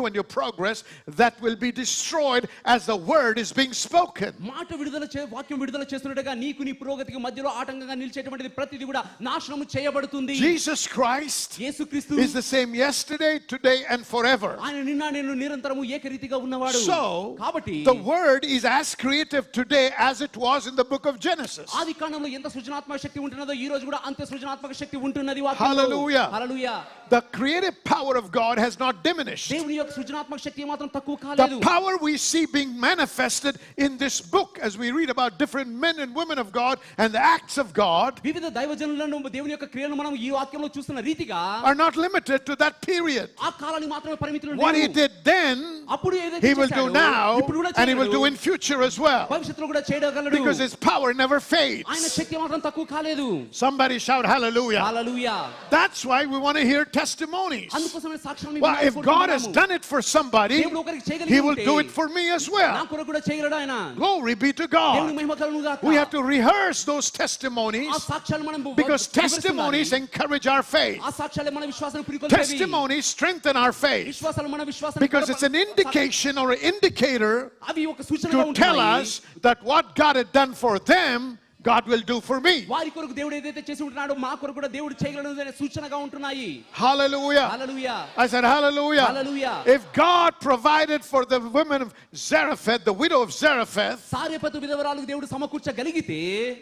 and your progress, that will be destroyed as the word is being spoken. మాట విడుదల వాక్యం విడుదల చేస్తున్నట్టుగా నీకు నీ పురోగతికి మధ్యలో ఆటంకంగా నిలిచేటువంటిది ప్రతిదీ కూడా నాశనం చేయబడుతుంది. Jesus Christ యేసుక్రీస్తు is the same yesterday, today and forever. ఆయన నిన్న నేను నిరంతరము ఏకరీతిగా ఉన్నవాడు. So కాబట్టి the word is as creative today as it was in the book of Genesis. ఆది కాండంలో ఎంత సృజనాత్మక శక్తి ఉంటున్నదో ఈ రోజు కూడా అంతే సృజనాత్మక శక్తి ఉంటున్నది వాక్యంలో. Hallelujah. Hallelujah. The creative power of God has not diminished. దేవుని యొక్క సృజనాత్మక శక్తి మాత్రం తక్కువ The కాలేదు. power we see being manifested in this book as we read about different men and women of God and the acts of God వివిధ దైవజనులను దేవుని యొక్క క్రియలను మనం ఈ వాక్యంలో చూస్తున్న రీతిగా are not limited to that period. ఆ కాలానికి మాత్రమే పరిమితులు What he లేవు. did then, అప్పుడు ఏదైతే he will do చేశాడో, now ఇప్పుడు కూడా and he will చేయగలడు. do in future as well. భవిష్యత్తులో కూడా చేయగలడు. Because his power never ఆయన fades. శక్తి మాత్రం తక్కువ కాలేదు. Somebody shout hallelujah. Hallelujah. That's why we want to hear testimonies. అందుకోసమే సాక్ష్యాన్ని Well, if God has done it for somebody, దేవుడు ఒకరికి he చేయగలిగి will ఉంటే do it for me as నా well. కొరకు కూడా చేయగలడు ఆయన. Glory be to దేవుని God. మహిమ కలుగును గాక. We have to rehearse those testimonies ఆ సాక్ష్యాలు మనం because testimonies encourage our faith. ఆ సాక్ష్యాలే మన విశ్వాసాన్ని పురికొల్పేవి. Testimonies strengthen our faith విశ్వాసాలు మన విశ్వాసాన్ని because it's an indication or an indicator అవి ఒక సూచనగా to tell ఉంటాయి. us that what God had done for them, God will do for me. వారి కొరకు దేవుడు ఏదైతే చేసి ఉంటున్నాడో మా కొరకు కూడా దేవుడు చేయగలడు అనే సూచనగా ఉంటున్నాయి. Hallelujah. Hallelujah. I said hallelujah. Hallelujah. If God provided for the women of Zarephath, the widow of Zarephath, సారెపతు విధవరాలకు దేవుడు సమకూర్చగలిగితే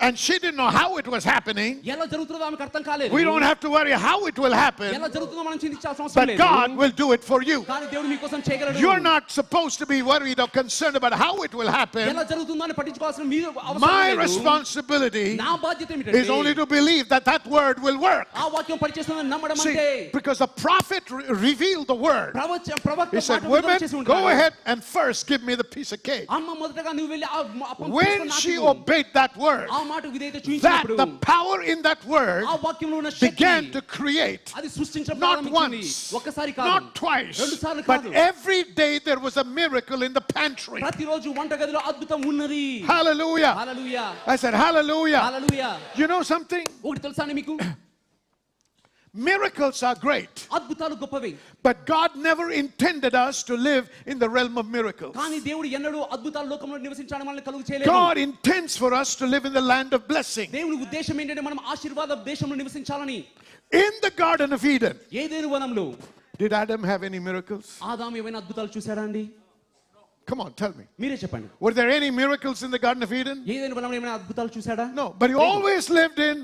and she didn't know how it was happening, ఎలా జరుగుతుందో ఆమెకు అర్థం కాలేదు. we don't have to worry how it will happen, ఎలా జరుగుతుందో మనం చింతించాల్సిన అవసరం but లేదు. God will do it for you. కానీ దేవుడు మీకోసం చేయగలడు. You're not supposed to be worried or concerned about how it will happen. ఎలా జరుగుతుందో అని పట్టించుకోవాల్సిన మీరు అవసరం My లేదు. responsibility నా బాధ్యత is ఏమిటంటే only to believe that that word will work. ఆ వాక్యం పనిచేస్తుందని నమ్మడం See, అంటే because the prophet revealed the word. ప్రవక్త He said, మాట women, విడుదల చేసి go ఉంటాడు. ahead and first give me the piece of cake. అమ్మ మొదటగా నువ్వు వెళ్ళి ఆ అప్పం When తీసుకొని నాకు she ఇవ్వు. obeyed that word, ఆ మాట విధేయత that చూపించినప్పుడు the power in that word ఆ వాక్యంలో ఉన్న శక్తి began to create, అది సృష్టించడం not ప్రారంభించింది. once, ఒక్కసారి కాదు, not twice, రెండు సార్లు but కాదు. every day there was a miracle in the pantry. ప్రతిరోజు వంటగదిలో అద్భుతం ఉన్నది. Hallelujah. Hallelujah. I said, hallelujah. Hallelujah. You know something? ఒకటి తెలుసా అండి మీకు? Miracles are great, అద్భుతాలు గొప్పవి. but God never intended us to live in the realm of miracles. కానీ దేవుడు ఎన్నడూ అద్భుతాల లోకంలో నివసించడానికి మనల్ని కలుగు చేయలేదు. God intends for us to live in the land of blessing. దేవుని ఉద్దేశం ఏంటంటే మనం ఆశీర్వాద దేశంలో నివసించాలని. In the Garden of Eden, ఏదెను వనంలో did Adam have any miracles? ఆదాము ఏమైనా అద్భుతాలు చూశాడా అండి? Come on, tell me. మీరే చెప్పండి. Were there any miracles in the Garden of Eden? ఏదెను వనంలో ఏమైనా అద్భుతాలు చూశాడా? No, but he always lived in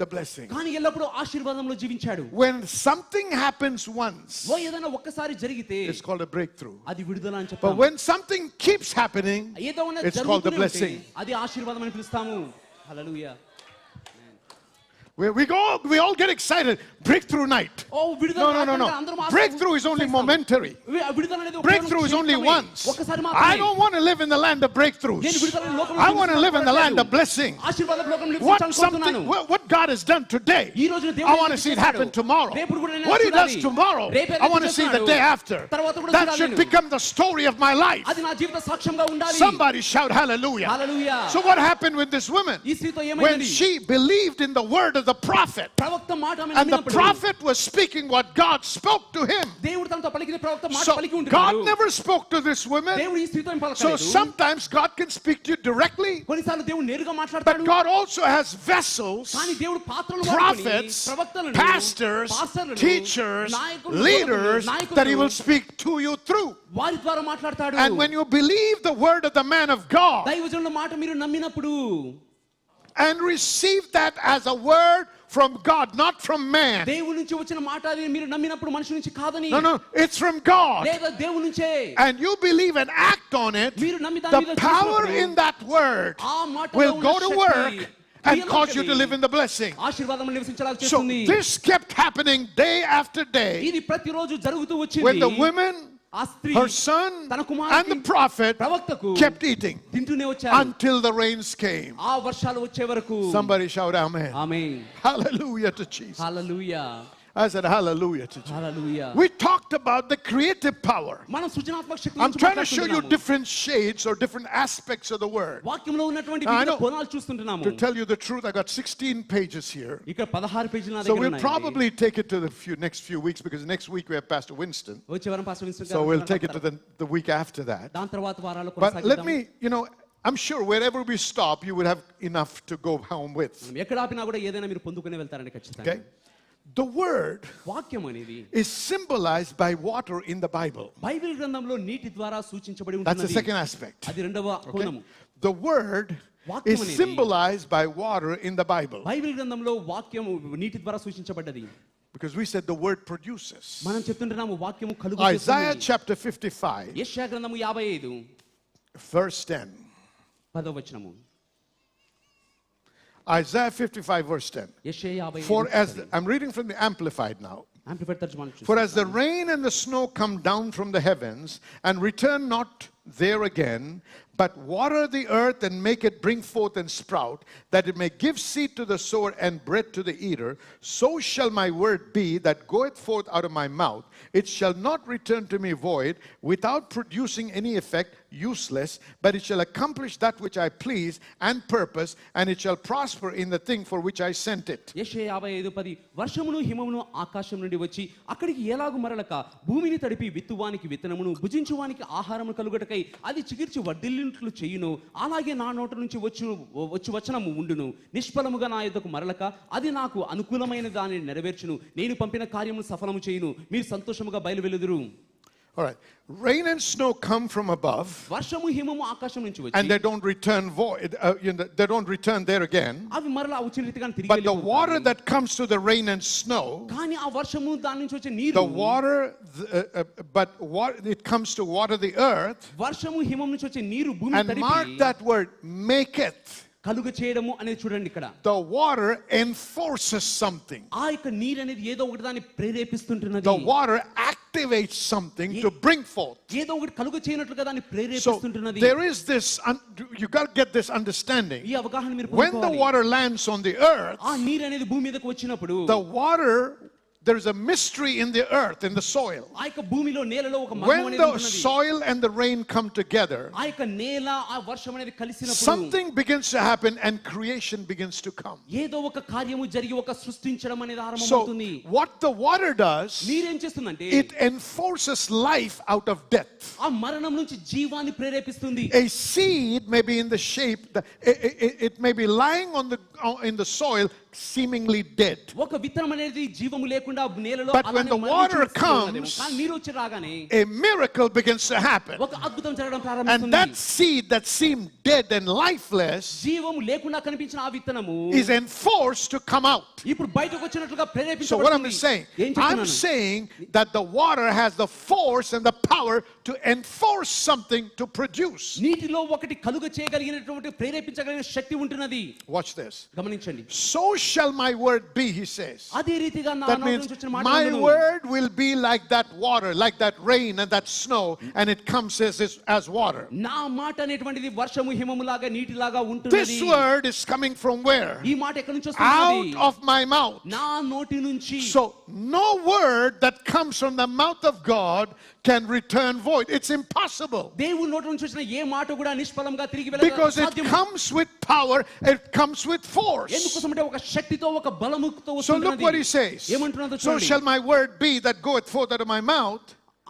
the blessing. కానీ ఎల్లప్పుడూ ఆశీర్వాదంలో జీవించాడు. When something happens once, ఏదైనా ఒక్కసారి జరిగితే it's called a breakthrough. అది విడుదల అని But చెప్తాము. when something keeps happening, ఏదైనా it's called the జరుగుతూనే ఉంటే blessing. అది ఆశీర్వాదం అని పిలుస్తాము. హల్లెలూయా. We all get excited. Breakthrough night. ఓ విడుదల No. Breakthrough is only momentary. విడుదల అనేది ఒక Breakthrough is only once. ఒక్కసారి I మాత్రమే. don't want to live in the land of breakthroughs. I want to live in the land of blessing. ఆశీర్వాద లోకంలో నివసించాలనుకుంటున్నాను. What God has done today, ఈ రోజున దేవుడు I want to see it happen tomorrow. రేపు కూడా నేను What He does చూడాలి. tomorrow, రేపు I want to see the day after. తర్వాత కూడా That చూడాలి should నేను. become the story of my life. అది నా జీవిత సాక్ష్యంగా ఉండాలి. Somebody shout hallelujah. Hallelujah. So what happened with this woman? ఈ స్త్రీతో When ఏమైంది? she believed in the word of the prophet, ప్రవక్త మాట ఆమె and the నమ్మినప్పుడు prophet was speaking what God spoke to him. దేవుడు తనతో పలికిన ప్రవక్త మాట So పలికి God ఉంటున్నాడు. never spoke to this woman. దేవుడు ఈ స్త్రీతో ఏం So పలకలేదు. sometimes God can speak to you directly, కొన్నిసార్లు దేవుడు నేరుగా but మాట్లాడతాడు. God also has vessels, కానీ దేవుడు పాత్రలు prophets, ప్రవక్తలను pastors, పాస్టర్లను, teachers, నాయకులను, leaders నాయకులను, that He will speak to you through. వారి ద్వారా మాట్లాడతాడు. And when you believe the word of the man of God దైవజనుల మాట మీరు నమ్మినప్పుడు and receive that as a word from God, not from man. దేవుడి నుంచి వచ్చిన మాట అది మీరు నమ్మినప్పుడు మనిషి నుంచి కాదని, No, it's from God. లేదా దేవుడి నుంచే And you believe and act on it, మీరు నమ్మి దాని మీద the power చేసినప్పుడు in that word ఆ మాటలో will ఉన్న go to Shakti work and క్రియలో cause you to కలిగి live in the blessing. ఆశీర్వాదం నివసించేలా So చేస్తుంది. this kept happening day after day ఇది ప్రతిరోజు జరుగుతూ when వచ్చింది. the women, ఆ స్త్రీ her son, తన and కుమారుడికి, the prophet ప్రవక్తకు kept eating తింటూనే వచ్చారు until the rains came. ఆ వర్షాలు వచ్చే వరకు. Somebody shout amen. Amen. Hallelujah to Jesus. Hallelujah. I said hallelujah to Jesus. Hallelujah. We talked about the creative power. మనం సృజనాత్మక శక్తి I'm గురించి trying to show you మాట్లాడుతున్నాము. different shades or different aspects of the word. వాక్యంలో ఉన్నటువంటి I వివిధ know. కోణాలు చూస్తుంటున్నాము. To tell you the truth, I got 16 pages here. ఇక్కడ 16 పేజీలు నా So దగ్గర we'll ఉన్నాయి. probably take it to the next few weeks because next week we have Pastor Winston. వచ్చే వారం పాస్టర్ విన్స్టన్ So గారు we'll take it to మాట్లాడతారు. the week after that. దాని తర్వాత వారాలు But let కొనసాగిద్దాం. me, I'm sure wherever we stop, you would have enough to go home with. మనం ఎక్కడ ఆపినా కూడా ఏదైనా మీరు పొందుకునే వెళ్తారండి ఖచ్చితంగా. Okay? The word వాక్యం అనేది is symbolized by water in the Bible. Bible గ్రంథంలో నీటి ద్వారా సూచించబడి That's the ఉంటుంది. second aspect. అది రెండవ కోణము. The word వాక్యం is అనేది symbolized by water in the Bible. Bible గ్రంథంలో వాక్యం నీటి ద్వారా సూచించబడ్డది. Because we said the word produces. మనం చెప్తుంటున్నాము వాక్యము కలుగు Isaiah చేస్తుంది. chapter 55, యెషయా గ్రంథము 55 verse 10. 10వ వచనము. Isaiah 55, verse 10. యెషయా 55 For as I'm reading from the Amplified now. Amplified తర్జుమాను For as the చూస్తున్నాము. rain and the snow come down from the heavens and return not there again, but water the earth and make it bring forth and sprout, that it may give seed to the sower and bread to the eater, so shall my word be that goeth forth out of my mouth. It shall not return to me void, without producing any effect, useless, but it shall accomplish that which I please and purpose, and it shall prosper in the thing for which I sent it. యెషయా 55:10 వర్షమును హిమమును ఆకాశం నుండి వచ్చి అక్కడికి ఎలాగు మరలక భూమిని తడిపి విత్తువానికి విత్తనమును భుజించువానికి ఆహారము కలుగటకై అది చిగిర్చి వర్ధిల్లినట్లు చేయును. అలాగే నా నోట నుంచి వచ్చు వచనము ఉండును. నిష్ఫలముగా నా యొద్దకు మరలక అది నాకు అనుకూలమైన దానిని నెరవేర్చును. నేను పంపిన కార్యమును సఫలము చేయును. మీరు సంతోషముగా బయలువెలుదురు. All right. Rain and snow come from above, వర్షము హిమము ఆకాశం నుంచి and వచ్చి they don't return void. They don't return there again. అవి మరలా వచ్చిన రీతిగా తిరిగి But the water వెళ్ళిపోతాయి. that comes to the rain and snow, కానీ ఆ వర్షము దాని నుంచి వచ్చే నీరు, the water, it comes to water the earth, వర్షము హిమం నుంచి వచ్చే నీరు భూమిని and mark తడిపి that word, maketh. కలుగ చేయడము అనేది చూడండి ఇక్కడ. The water enforces something. ఆ యొక్క నీరు అనేది ఏదో ఒకటి దాన్ని ప్రేరేపిస్తుంటున్నది. The water activates something to bring forth. ఏదో ఒకటి కలుగ చేయనట్లుగా దాన్ని So ప్రేరేపిస్తుంటున్నది. there is this, you got to get this understanding. ఈ అవగాహన మీరు When the పొందుకోవాలి. water lands on the earth, ఆ నీరు అనేది భూమి మీదకు వచ్చినప్పుడు the water there is a mystery in the earth, in the soil. ఆ యొక్క భూమిలో నేలలో ఒక మర్మం When అనేది the ఉంటున్నది. soil and the rain come together, ఆ యొక్క నేల ఆ వర్షం అనేది కలిసినప్పుడు something begins to happen and creation begins to come. ఏదో ఒక కార్యము జరిగి ఒక సృష్టించడం అనేది So ఆరంభమవుతుంది. what the water does, నీరేం చేస్తుందంటే it enforces life out of death. ఆ మరణం నుంచి జీవాన్ని ప్రేరేపిస్తుంది. A seed may be in the shape, it may be lying in the soil seemingly dead. ఒక విత్తనం అనేది జీవము లేకుండా నేలలో But when the water comes, కానీ నీరు వచ్చి రాగానే a miracle begins to happen. ఒక అద్భుతం జరగడం And ప్రారంభిస్తుంది. that seed that seemed dead and lifeless జీవము లేకుండా కనిపించిన ఆ విత్తనము is enforced to come out. ఇప్పుడు బయటకు వచ్చినట్లుగా So what I'm ప్రేరేపించబడుతుంది. saying, ఏం I'm చెప్తున్నాను? saying that the water has the force and the power to enforce something to produce. నీటిలో ఒకటి కలుగ చేయగలిగినటువంటి ప్రేరేపించగలిగిన శక్తి ఉంటున్నది. Watch this. గమనించండి. So shall my word be, he says. అదే రీతిగా నా That నోటి means నుంచి వచ్చిన మాట my ఉండును. word will be like that water, like that rain and that snow, and it comes as water. నా మాట అనేటువంటిది వర్షము హిమములాగా నీటిలాగా This ఉంటున్నది. word is coming from where? ఈ మాట ఎక్కడి నుంచి Out వస్తుంది? of my mouth. నా నోటి నుంచి. So no word that comes from the mouth of God can return void. It's impossible. దేవుని నోటి నుంచి వచ్చిన ఏ మాట కూడా నిష్ఫలంగా తిరిగి Because it వెళ్ళదు. comes with power, it comes with force. ఎందుకోసమంటే ఒక శక్తితో ఒక బలముతో So look what he వస్తున్నది. says. ఏమంటున్నదో So చూడండి. shall my word be that goeth forth out of my mouth.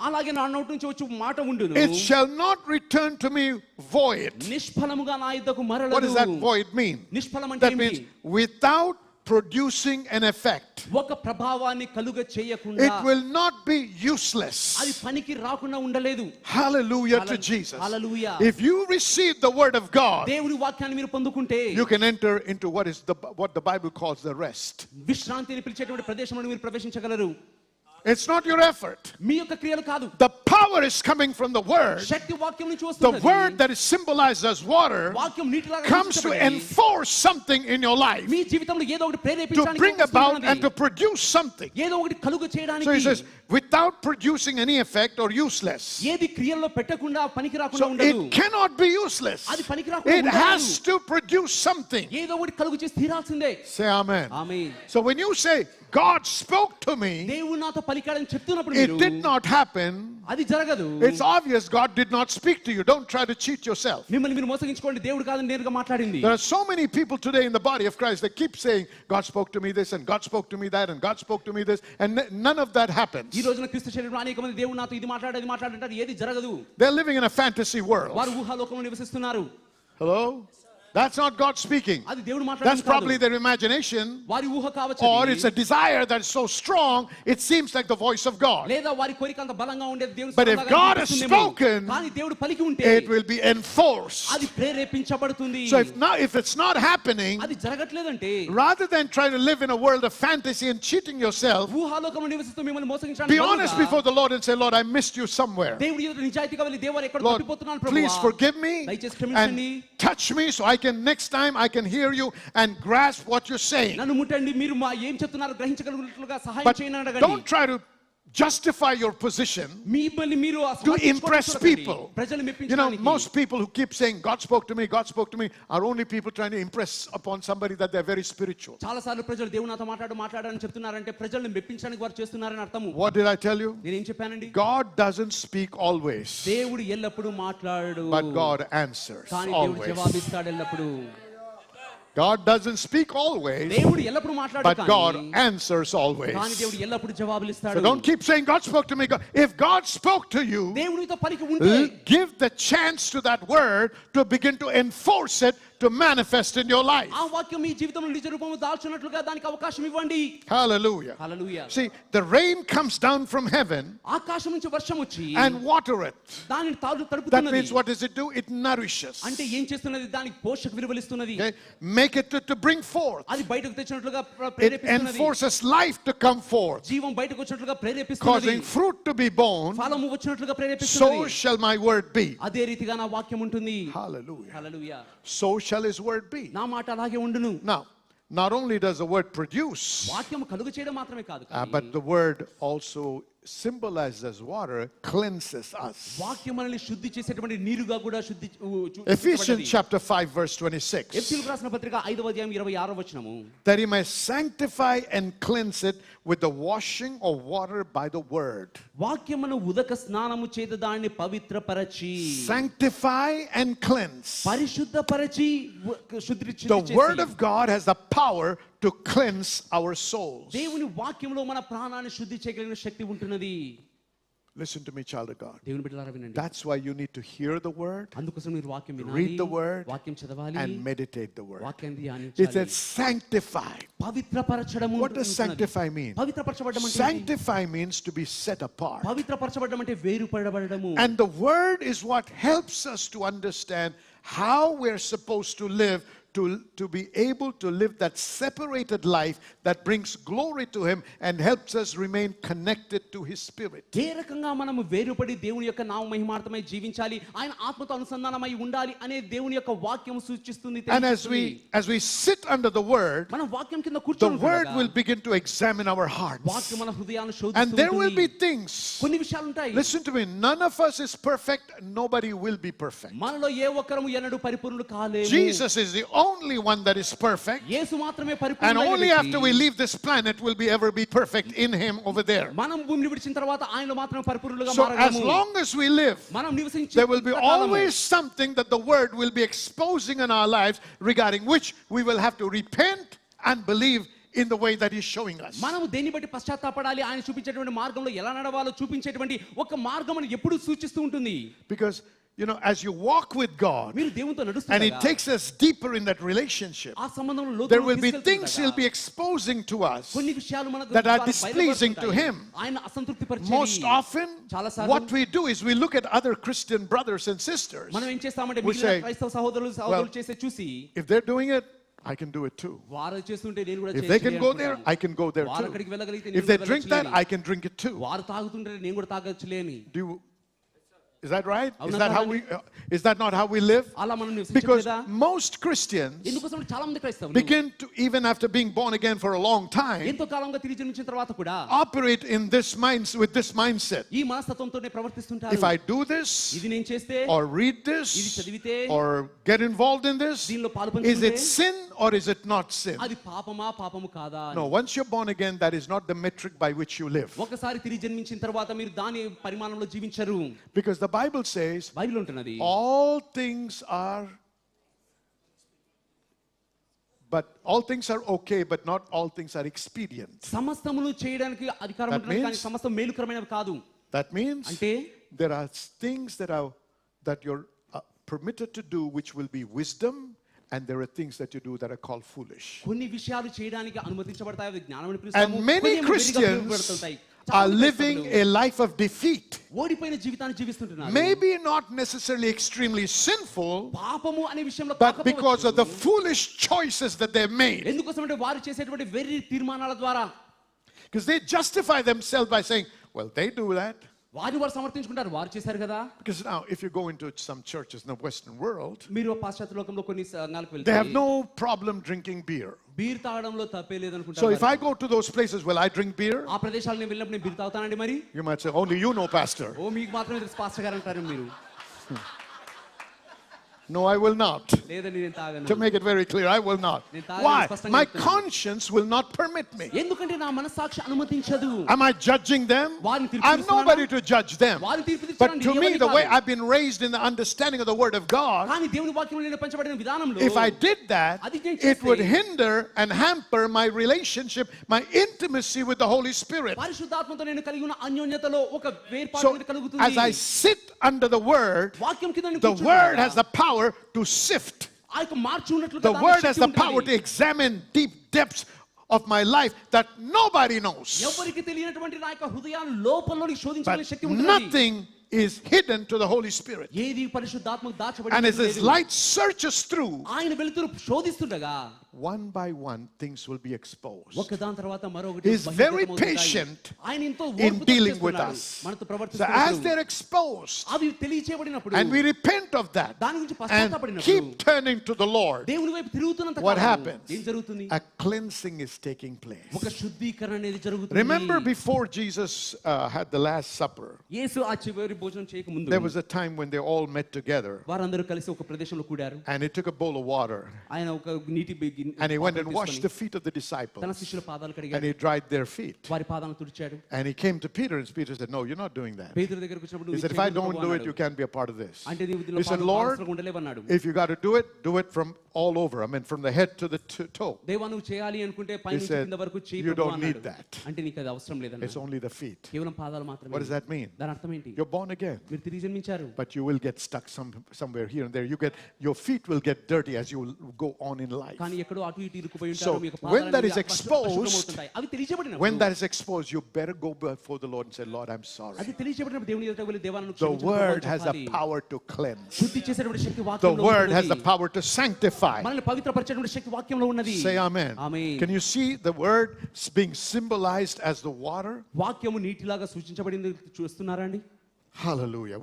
అలాగే నా నోటి నుంచి వచ్చి మాట ఉండును. It shall not return to me void. నిష్ఫలముగా నా యుద్ధకు మరలదు. What does that void mean? నిష్ఫలం అంటే That means ఏమిటి? without producing an effect. ఒక ప్రభావాన్ని కలుగ చేయకుండా It will not be useless. అది పనికి రాకుండా ఉండలేదు. Hallelujah to Jesus. Hallelujah. If you receive the word of God, దేవుని వాక్యాన్ని మీరు పొందుకుంటే you can enter into what the Bible calls the rest. విశ్రాంతిని పిలిచేటువంటి ప్రదేశంలో మీరు ప్రవేశించగలరు. It's not your effort. మీ యొక్క క్రియలు కాదు. The power is coming from the word. శక్తి వాక్యం నుంచి The వస్తుంది. word that is symbolized as water వాక్యం నీటిలాగా comes to కనిపించబడి enforce something in your life, మీ జీవితంలో ఏదో ఒకటి to ప్రేరేపించడానికి bring about వస్తున్నది. and to produce something. ఏదో ఒకటి కలుగ So he చేయడానికి says, without producing any effect or useless. ఏది క్రియల్లో పెట్టకుండా పనికి రాకుండా So ఉండదు. it cannot be useless. అది పనికి రాకుండా It ఉండదు. has to produce something. ఏదో ఒకటి కలుగు చేసి తీరాల్సిందే. Say amen. Amen. So when you say, God spoke to me, దేవుడు నాతో పలికాడని చెప్తున్నప్పుడు it మీరు did not happen. అది జరగదు. It's obvious God did not speak to you. Don't try to cheat yourself. మిమ్మల్ని మీరు మోసగించుకోండి. దేవుడు కాదని నేరుగా మాట్లాడింది. There are so many people today in the body of Christ that keep saying, God spoke to me this and God spoke to me that and God spoke to me this, and none of that happens. ఈ రోజున క్రీస్తు శరీరంలో అనేక మంది దేవుడు నాతో ఇది మాట్లాడారు అది మాట్లాడారు ఏది జరగదు. They're living in a fantasy world. వారు ఊహాలోకంలో నివసిస్తున్నారు. Hello? That's not God speaking. అది దేవుడు That's మాట్లాడడం probably కాదు. their imagination, వారి ఊహ కావచ్చు. or it's a desire that is so strong, it seems like the voice of God. లేదా వారి కోరిక అంత బలంగా ఉండేది దేవుని But if స్వరంగా God has అనిపిస్తుందేమో. spoken, కానీ దేవుడు పలికి ఉంటే It will be enforced. అది ప్రేరేపించబడుతుంది. So if it's not happening, అది జరగట్లేదంటే rather than try to live in a world of fantasy and cheating yourself, ఊహాలోకంలో నివసిస్తూ మిమ్మల్ని మోసగించడానికి be honest బదులుగా before the Lord and say, Lord, I missed you somewhere. దేవుడి ఎదుట నిజాయితీగా వెళ్ళి దేవా ఎక్కడ Lord, తప్పిపోతున్నాను please ప్రభువా. forgive me దయచేసి క్షమించండి. and touch me so I can next time I can hear you and grasp what you're saying. నన్ను ముట్టండి మీరు మా ఏం చెప్తున్నారో గ్రహించగలిగినట్లుగా సహాయం But చేయని don't అడగండి. try to justify your position మిమ్మల్ని మీరు to impress people. ప్రజలు You know, మెప్పించడానికి. most people who keep saying God spoke to me are only people trying to impress upon somebody that they're very spiritual. చాలా సార్లు ప్రజలు దేవుడు నాతో మాట్లాడని చెప్తున్నారంటే ప్రజల్ని మెప్పించడానికి వారు చేస్తున్నారని అర్థము. What did I tell you? నేనేం చెప్పానండి? God doesn't speak always, దేవుడు ఎల్లప్పుడూ మాట్లాడు. but God answers కానీ దేవుడు always. జవాబిస్తాడు ఎల్లప్పుడూ. God doesn't speak always, దేవుడు ఎల్లప్పుడూ మాట్లాడు but God answers always. కానీ దేవుడు ఎల్లప్పుడూ జవాబులు So ఇస్తాడు. don't keep saying God spoke to me. If God spoke to you, దేవునితో పలికి ఉంటే give the chance to that word to begin to enforce it, to manifest in your life. ఆ వాక్యం మీ జీవితంలో నిజ రూపము దాల్చున్నట్లుగా దానికి అవకాశం ఇవ్వండి. Hallelujah. Hallelujah. See, the rain comes down from heaven ఆకాశం నుంచి వర్షం వచ్చి and water it. దానిని That తడుపుతున్నది. means what does it do? It nourishes. అంటే ఏం చేస్తున్నది? దానికి పోషక విలువలు ఇస్తున్నది. Okay? Make it to bring forth. అది బయటకు తెచ్చినట్లుగా It ప్రేరేపిస్తున్నది. enforces life to come forth, జీవం బయటకు వచ్చినట్లుగా ప్రేరేపిస్తున్నది. causing fruit to be born. ఫలము వచ్చినట్లుగా So ప్రేరేపిస్తున్నది. shall my word be. అదే రీతిగా నా వాక్యం ఉంటుంది. Hallelujah. Hallelujah. So shall his word be. నా మాట అలాగే ఉండును. Now, not only does the word produce, వాక్యం కలుగ చేయడం మాత్రమే కాదు కానీ but the word also symbolized as water, cleanses us. వాక్యం మనల్ని శుద్ధి చేసేటువంటి నీరుగా కూడా శుద్ధి Ephesians chapter 5 verse 26. ఎఫెసీయులకు రాసిన పత్రిక 5వ అధ్యాయం 26వ వచనము. That he may sanctify and cleanse it with the washing of water by the word. వాక్యమును ఉదక స్నానము చేత దాన్ని పవిత్రపరచి, Sanctify and cleanse. పరిశుద్ధపరచి శుద్ధి The word చేసి. of God has the power to cleanse our souls. దేవుని వాక్యంలో మన ప్రాణాన్ని శుద్ధి చేయగలిగిన శక్తి ఉంటున్నది. Listen to me, child of God. దేవుని బిడ్డలారా వినండి. That's why you need to hear the word, అందుకోసం మీరు వాక్యం వినాలి, read the word, వాక్యం చదవాలి, and meditate the word. వాక్యాన్ని It ధ్యానించాలి. says sanctify. పవిత్రపరచడము. What does sanctify mean? పవిత్రపరచబడడం అంటే Sanctify means to be set apart. పవిత్రపరచబడడం అంటే వేరుపడబడము. And the word is what helps us to understand how we're supposed to live, to be able to live that separated life that brings glory to him and helps us remain connected to his spirit. ఏ రకంగా మనము వేరుపడి దేవుని యొక్క నామ మహిమార్థమై జీవించాలి, ఆయన ఆత్మతో అనుసంధానమై ఉండాలి అనే దేవుని యొక్క వాక్యం సూచిస్తుంది. And as we sit under the word, మనం వాక్యం కింద the కూర్చొని word will begin to examine our hearts. వాక్యం మన హృదయాలను And శోధిస్తుంది. there will be things. కొన్ని విషయాలు ఉంటాయి. Listen to me, none of us is perfect, nobody will be perfect. మనలో ఏ ఒక్కరము ఎన్నడూ పరిపూర్ణులు కాలేము. Jesus is the only one that is perfect. యేసు మాత్రమే And పరిపూర్ణుడైన only వ్యక్తి. after we leave this planet will we ever be perfect in him over there. మనం భూమిని విడిచిన తర్వాత ఆయనలో మాత్రమే పరిపూర్ణులుగా So as మారగలము. long as we live, మనం నివసించే there will be కాలము. always something that the word will be exposing in our lives regarding which we will have to repent and believe in the way that he's showing us. మనము దేన్ని బట్టి పశ్చాత్తాపడాలి, ఆయన చూపించేటువంటి మార్గంలో ఎలా నడవాలో చూపించేటువంటి ఒక మార్గం అని ఎప్పుడు సూచిస్తూ ఉంటుంది. Because you know, as you walk with God మీరు దేవునితో and he నడుస్తుండగా takes us deeper in that relationship, ఆ సంబంధంలో లోతులోకి there will be తీసుకెళ్తుండగా things he'll be exposing to us కొన్ని విషయాలు మనకు that are ద్వారా displeasing to బయలుపరుస్తుంటాయి. him. ఆయన అసంతృప్తి పరిచేవి. Most often, చాలాసార్లు what we do is we look at other Christian brothers and sisters. మనం ఏం చేస్తామంటే We మిగిలిన say, క్రైస్తవ సహోదరులు చేసే చూసి If they're doing it, I can do it too. వారు చేస్తుంటే నేను కూడా If they can go there, I can go there వారు too. అక్కడికి వెళ్ళగలిగితే If నేను they కూడా drink that, వెళ్ళొచ్చులే. I can drink it too. వారు తాగుతుంటే నేను కూడా తాగొచ్చులే అని. Is that right? Is అవునా that how కాదండి? is that not how we live? అలా మనం Because నివసించలేదా? most Christians ఎందుకోసం చాలా మంది క్రైస్తవులు begin to, even after being born again for a long time, ఎంతో కాలంగా తిరిగి జన్మించిన తర్వాత కూడా operate in this with this mindset. ఈ మనస్తత్వంతోనే ప్రవర్తిస్తుంటారు. If I do this, ఇది నేను చేస్తే, or read ఇది this, చదివితే, or get involved in this, దీనిలో is పాల్పంచుకుంటే it sin or is it not sin? అది పాపమా పాపము కాదా అని. No, once you're born again, that is not the metric by which you live. ఒకసారి తిరిగి జన్మించిన తర్వాత మీరు దాని పరిమాణంలో జీవించరు. Because the Bible says, Bible ఉంటున్నది, all things are okay, but not all things are expedient. సమస్తమును చేయడానికి అధికారం That ఉంటున్నది, కానీ means- సమస్తం మేలుకరమైనవి కాదు. That means అంటే there are things that you're permitted to do which will be wisdom, and there are things that you do that are called foolish. కొన్ని విషయాలు చేయడానికి అనుమతించబడతాయి, అవి జ్ఞానమని And పిలుస్తాము. many కొన్ని ఏమో వెర్రిగా Christians ఉపయోగపడుతుంటాయి. are చాలా మంది living క్రైస్తవులు a life of defeat. ఓడిపోయిన జీవితాన్ని జీవిస్తుంటున్నారు. Maybe not necessarily extremely sinful, పాపము అనే విషయంలో but because of the foolish choices that they've made. ఎందుకోసమంటే వారు చేసేటువంటి వెర్రి తీర్మానాల ద్వారా Because they justify themselves by saying, well, they do that. వారు సమర్థించుకుంటారు, వారు చేశారు కదా. Because now, if you go into some churches in the Western world, మీరు పాశ్చాత్య లోకంలో కొన్ని సంఘాలకు they have వెళ్తే no problem drinking beer. Beer తాగడంలో తప్పే So లేదనుకుంటారు. if I go to those places, will I drink beer? ఆ ప్రదేశాలకు నేను వెళ్ళినప్పుడు నేను బీర్ తాగుతానండి మరి. You might say, only you know, Pastor. ఓ మీకు మాత్రమే తెలుసు పాస్టర్ గారు అంటారు మీరు. No, I will not. లేదండి నేను తాగను. To make it very clear, I will not. నేను తాగను, Why? స్పష్టంగా My చెప్తున్నాను. conscience will not permit me. ఎందుకంటే నా మనస్సాక్షి అనుమతించదు. Am I judging them? వారిని తీర్పు I'm తీరుస్తున్నానా? nobody to judge them. వారిని తీర్పు But తీర్చడానికి to me, ఎవరిని the way కాదు. I've been raised in the understanding of the Word of God, కానీ దేవుని వాక్యంలో నేను పెంచబడిన విధానంలో if I did that, అది నేను it would చేస్తే hinder and hamper my relationship, my intimacy with the Holy Spirit. పరిశుద్ధాత్మతో నేను కలిగి ఉన్న అన్యోన్యతలో ఒక వేర్పాటు So, అనేది కలుగుతుంది. as I sit under the Word, వాక్యం కింద నేను the కూర్చుంటాను Word కదా. has the power to sift. ఆ యొక్క మార్చి ఉన్నట్లుగా The దానికి Word has Shakti the power ఉంటుంది. to examine deep depths of my life that nobody knows. ఎవరికి తెలియనటువంటి నా యొక్క హృదయాన్ని లోపంలోని శోధించగలిగే But శక్తి ఉంటుంది. nothing is hidden to the Holy Spirit. ఏది పరిశుద్ధాత్మకు And as దాచబడి His light searches through, ఆయన వెలుతురు శోధిస్తుండగా one by one things will be exposed. ఒకదాని తర్వాత మరొకటి He is very బహిర్గతమవుతుంటాయి. patient ఆయన ఎంతో in ఓర్పుతో dealing with చేస్తున్నాడు. us. మనతో So ప్రవర్తిస్తున్నప్పుడు as they're exposed అవి తెలియచేయబడినప్పుడు and we repent of that దాని గురించి and పశ్చాత్తాపడినప్పుడు keep turning to the Lord, దేవుని వైపు తిరుగుతున్నంత what కాలం happens? ఏం జరుగుతుంది? A cleansing is taking place. ఒక శుద్ధీకరణ అనేది జరుగుతుంది. Remember before Jesus had the Last Supper, యేసు ఆ చివరి భోజనం చేయక ముందు there was a time when they all met together వారందరూ కలిసి ఒక ప్రదేశంలో కూడారు. and he took a bowl of water ఆయన ఒక నీటి and he went and పాత్రను washed తీసుకొని the feet of the తన disciples శిష్యుల పాదాలు and కడిగాడు. he dried their feet. వారి పాదాలను తుడిచాడు. And he came to Peter and Peter said, no, you're not doing that. పేతురు దగ్గరికి వచ్చినప్పుడు He నువ్వు said, if I చేయకూడదు don't do it, అన్నాడు. you can't be a part of this. అంటే నీవు దీనిలో He said, Lord, పాత్రగా ఉండలేవన్నాడు. if you got to do it from all over. I mean, from the head to the toe. దేవా నువ్వు చేయాలి అనుకుంటే పై నుంచి said, కింద వరకు చేయి "You ప్రభువా" don't need అన్నాడు. that. అంటే నీకు అది అవసరం It's లేదన్నాడు. only the feet. కేవలం పాదాలు మాత్రమే. What does that mean? దాని అర్థం ఏంటి? You're born again, మీరు తిరిగి జన్మించారు. but you will get stuck somewhere here and there. Your feet will get dirty as you will go on in life. కానీ ఎక్కడో అటు ఇటు ఇరుక్కుపోయి So, ఉంటారు. మీకు when that is పాదాలు exposed, అశుద్ధమవుతుంటాయి. అవి తెలియచేయబడినప్పుడు When that is exposed, you better go before the Lord and say, Lord, I'm sorry. అది తెలియచేయబడినప్పుడు దేవుని ఎదుట వెళ్ళి దేవా నన్ను The క్షమించు word ప్రభువా has చెప్పాలి. the power to cleanse. శుద్ధి చేసేటువంటి శక్తి The వాక్యంలో word has the ఉన్నది. power to sanctify. మనల్ని పవిత్రపరిచేటువంటి శక్తి వాక్యంలో ఉన్నది. Say amen. Amen. Can you see the word being symbolized as the water? వాక్యము నీటిలాగా సూచించబడింది చూస్తున్నారా అండి? Hallelujah.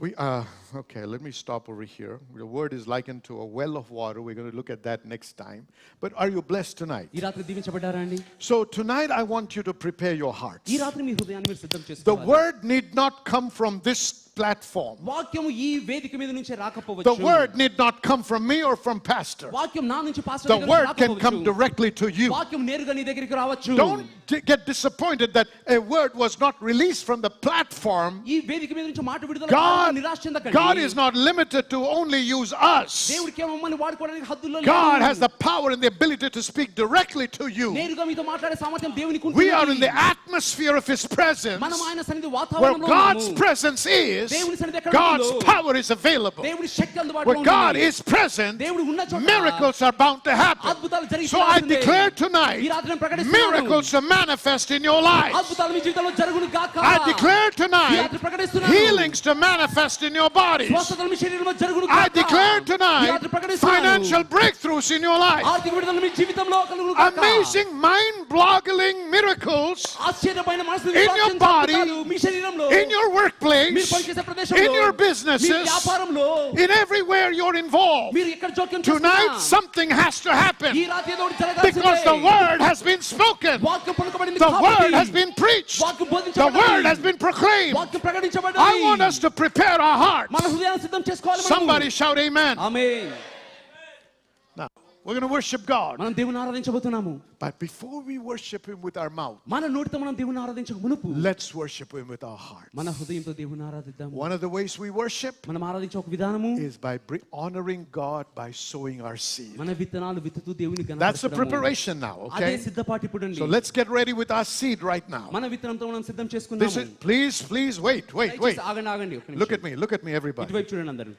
Okay, let me stop over here. The word is likened to a well of water. We're going to look at that next time. But are you blessed tonight? ఈ రాత్రి దీవించబడ్డారా అండి? So tonight I want you to prepare your hearts. ఈ రాత్రి మీ హృదయాన్ని మీరు సిద్ధం The చేసుకోవాలి. word need not come from this platform. వాక్యము ఈ వేదిక మీద నుంచి The రాకపోవచ్చు. word need not come from me or from pastor. వాక్యం నా నుంచి పాస్టర్ The దగ్గర నుంచి word can come రాకపోవచ్చు. directly to you. వాక్యం నేరుగా నీ దగ్గరికి రావచ్చు. Don't get disappointed that a word was not released from the platform. ఈ వేదిక మీద నుంచి మాట విడుదల God, కావాలని నిరాశ చెందకండి. God is not limited to only use us. దేవుడు కేవలం మమ్మల్ని వాడుకోవడానికి హద్దుల్లో God లేడు. has the power and the ability to speak directly to you. నేరుగా మీతో మాట్లాడే సామర్థ్యం దేవునికి We are in ఉంటుంది. the atmosphere of His presence. మనం ఆయన సన్నిధి Where వాతావరణంలో God's ఉన్నాము. presence is, దేవుని సన్నిధి ఎక్కడ God's ఉందో, power is available. దేవుడి శక్తి అందుబాటులో Where God ఉంటుంది. is present, దేవుడు ఉన్న చోట miracles are bound to happen. అద్భుతాలు జరిగి So I తీరాల్సిందే. declare ఈ tonight, రాత్రి నేను ప్రకటిస్తున్నాను. miracles to manifest in your life. అద్భుతాలు మీ జీవితంలో జరుగును గాక. I declare ఈ tonight, రాత్రి ప్రకటిస్తున్నాను. healings to manifest in your bodies. స్వస్థతలు మీ శరీరంలో జరుగును I గాక. declare ఈ tonight, రాత్రి ప్రకటిస్తున్నాను. financial breakthroughs in your life. ఆర్థిక విడుదల మీ జీవితంలో కలుగును గాక. Amazing, mind-boggling miracles ఆశ్చర్యమైన మనసుని in your విశ్వాసించే body, అద్భుతాలు మీ శరీరంలో, in your మీరు workplace, పనిచేసే ప్రదేశంలో, in your మీ businesses, వ్యాపారంలో, in everywhere you're involved. మీరు ఎక్కడ జోక్యం Tonight, చేసుకున్నా, something has to ఈ happen రాత్రి ఏదో ఒకటి because the జరగాల్సిందే. word has been spoken. వాక్యం పలుకబడింది The కాబట్టి, word has been preached. వాక్యం The బోధించబడింది, word has been proclaimed. వాక్యం ప్రకటించబడింది. I want us to prepare our hearts. మన హృదయాన్ని సిద్ధం చేసుకోవాలి మనము. Somebody shout amen. Amen. Now, we're going to worship God. మనం దేవుని ఆరాధించబోతున్నాము. But before we worship Him with our mouth, మన నోటితో మనం దేవుని ఆరాధించక మునుపు let's worship Him with our heart. మన హృదయంతో దేవుని ఆరాధిద్దాము. One of the ways we worship మనం ఆరాధించే ఒక విధానము is by honoring God by sowing our seed. మన విత్తనాలు విత్తుతూ దేవుని That's the ఘనపరచడము. preparation now, అదే okay? సిద్ధపాటు ఇప్పుడు అండి. So let's get ready with our seed right now. మన విత్తనంతో మనం సిద్ధం This చేసుకున్నాము. is, please wait. దయచేసి ఆగండి ఒక Look నిమిషం. at me, everybody. ఇటువైపు చూడండి అందరూ.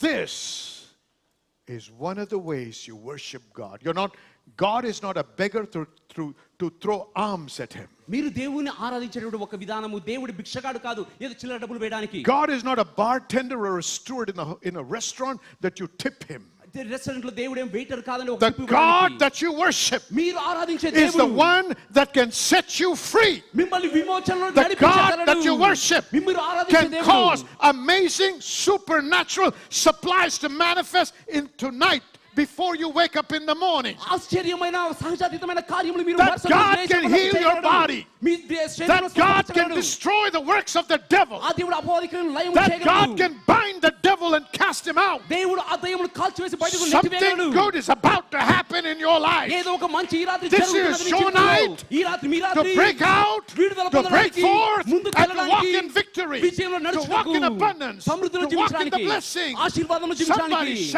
This is one of the ways you worship God. God is not a beggar to throw alms at Him. మీరు దేవుని ఆరాధించేటప్పుడు ఒక విధానము, దేవుడి భిక్షగాడు కాదు ఏదో చిల్లర డబ్బులు వేయడానికి. God is not a bartender or a steward in a restaurant that you tip Him. Restaurant లో దేవుడు ఏం వెయిటర్ కాదని ఒక The టిప్ God ఇవ్వడానికి. that you worship మీరు ఆరాధించే is the దేవుడు one that can set you free. మిమ్మల్ని విమోచనలో The God that you worship మీరు ఆరాధించే can దేవుడు cause amazing supernatural supplies to manifest in tonight before you wake up in the morning. ఆశ్చర్యమైన సహజాతీతమైన కార్యములు మీరు That వరుసగా God దేశంలో can heal your చేయగలడు. body. మీ శరీరంలో That God can స్వస్థపరచగలడు. destroy the works of the devil. ఆ దేవుడు అపవాదికులను లయము That చేయగలడు. God can bind the devil and cast him out. దేవుడు ఆ దయ్యమును కాల్చివేసి బయటకు Something నెట్టివేయగలడు. good is about to happen in your life. ఏదో ఒక మంచి ఈ రాత్రి This జరుగుతున్నది is నీ your జీవితంలో. night ఈ రాత్రి మీ To రాత్రి break out, విడుదల to break పొందడానికి, forth, ముందుకు and to walk వెళ్ళడానికి, in victory, విజయంలో to walk in నడుచుటకు, abundance, సమృద్ధిలో to walk in the జీవించడానికి, blessing. ఆశీర్వాదంలో Somebody జీవించడానికి. shout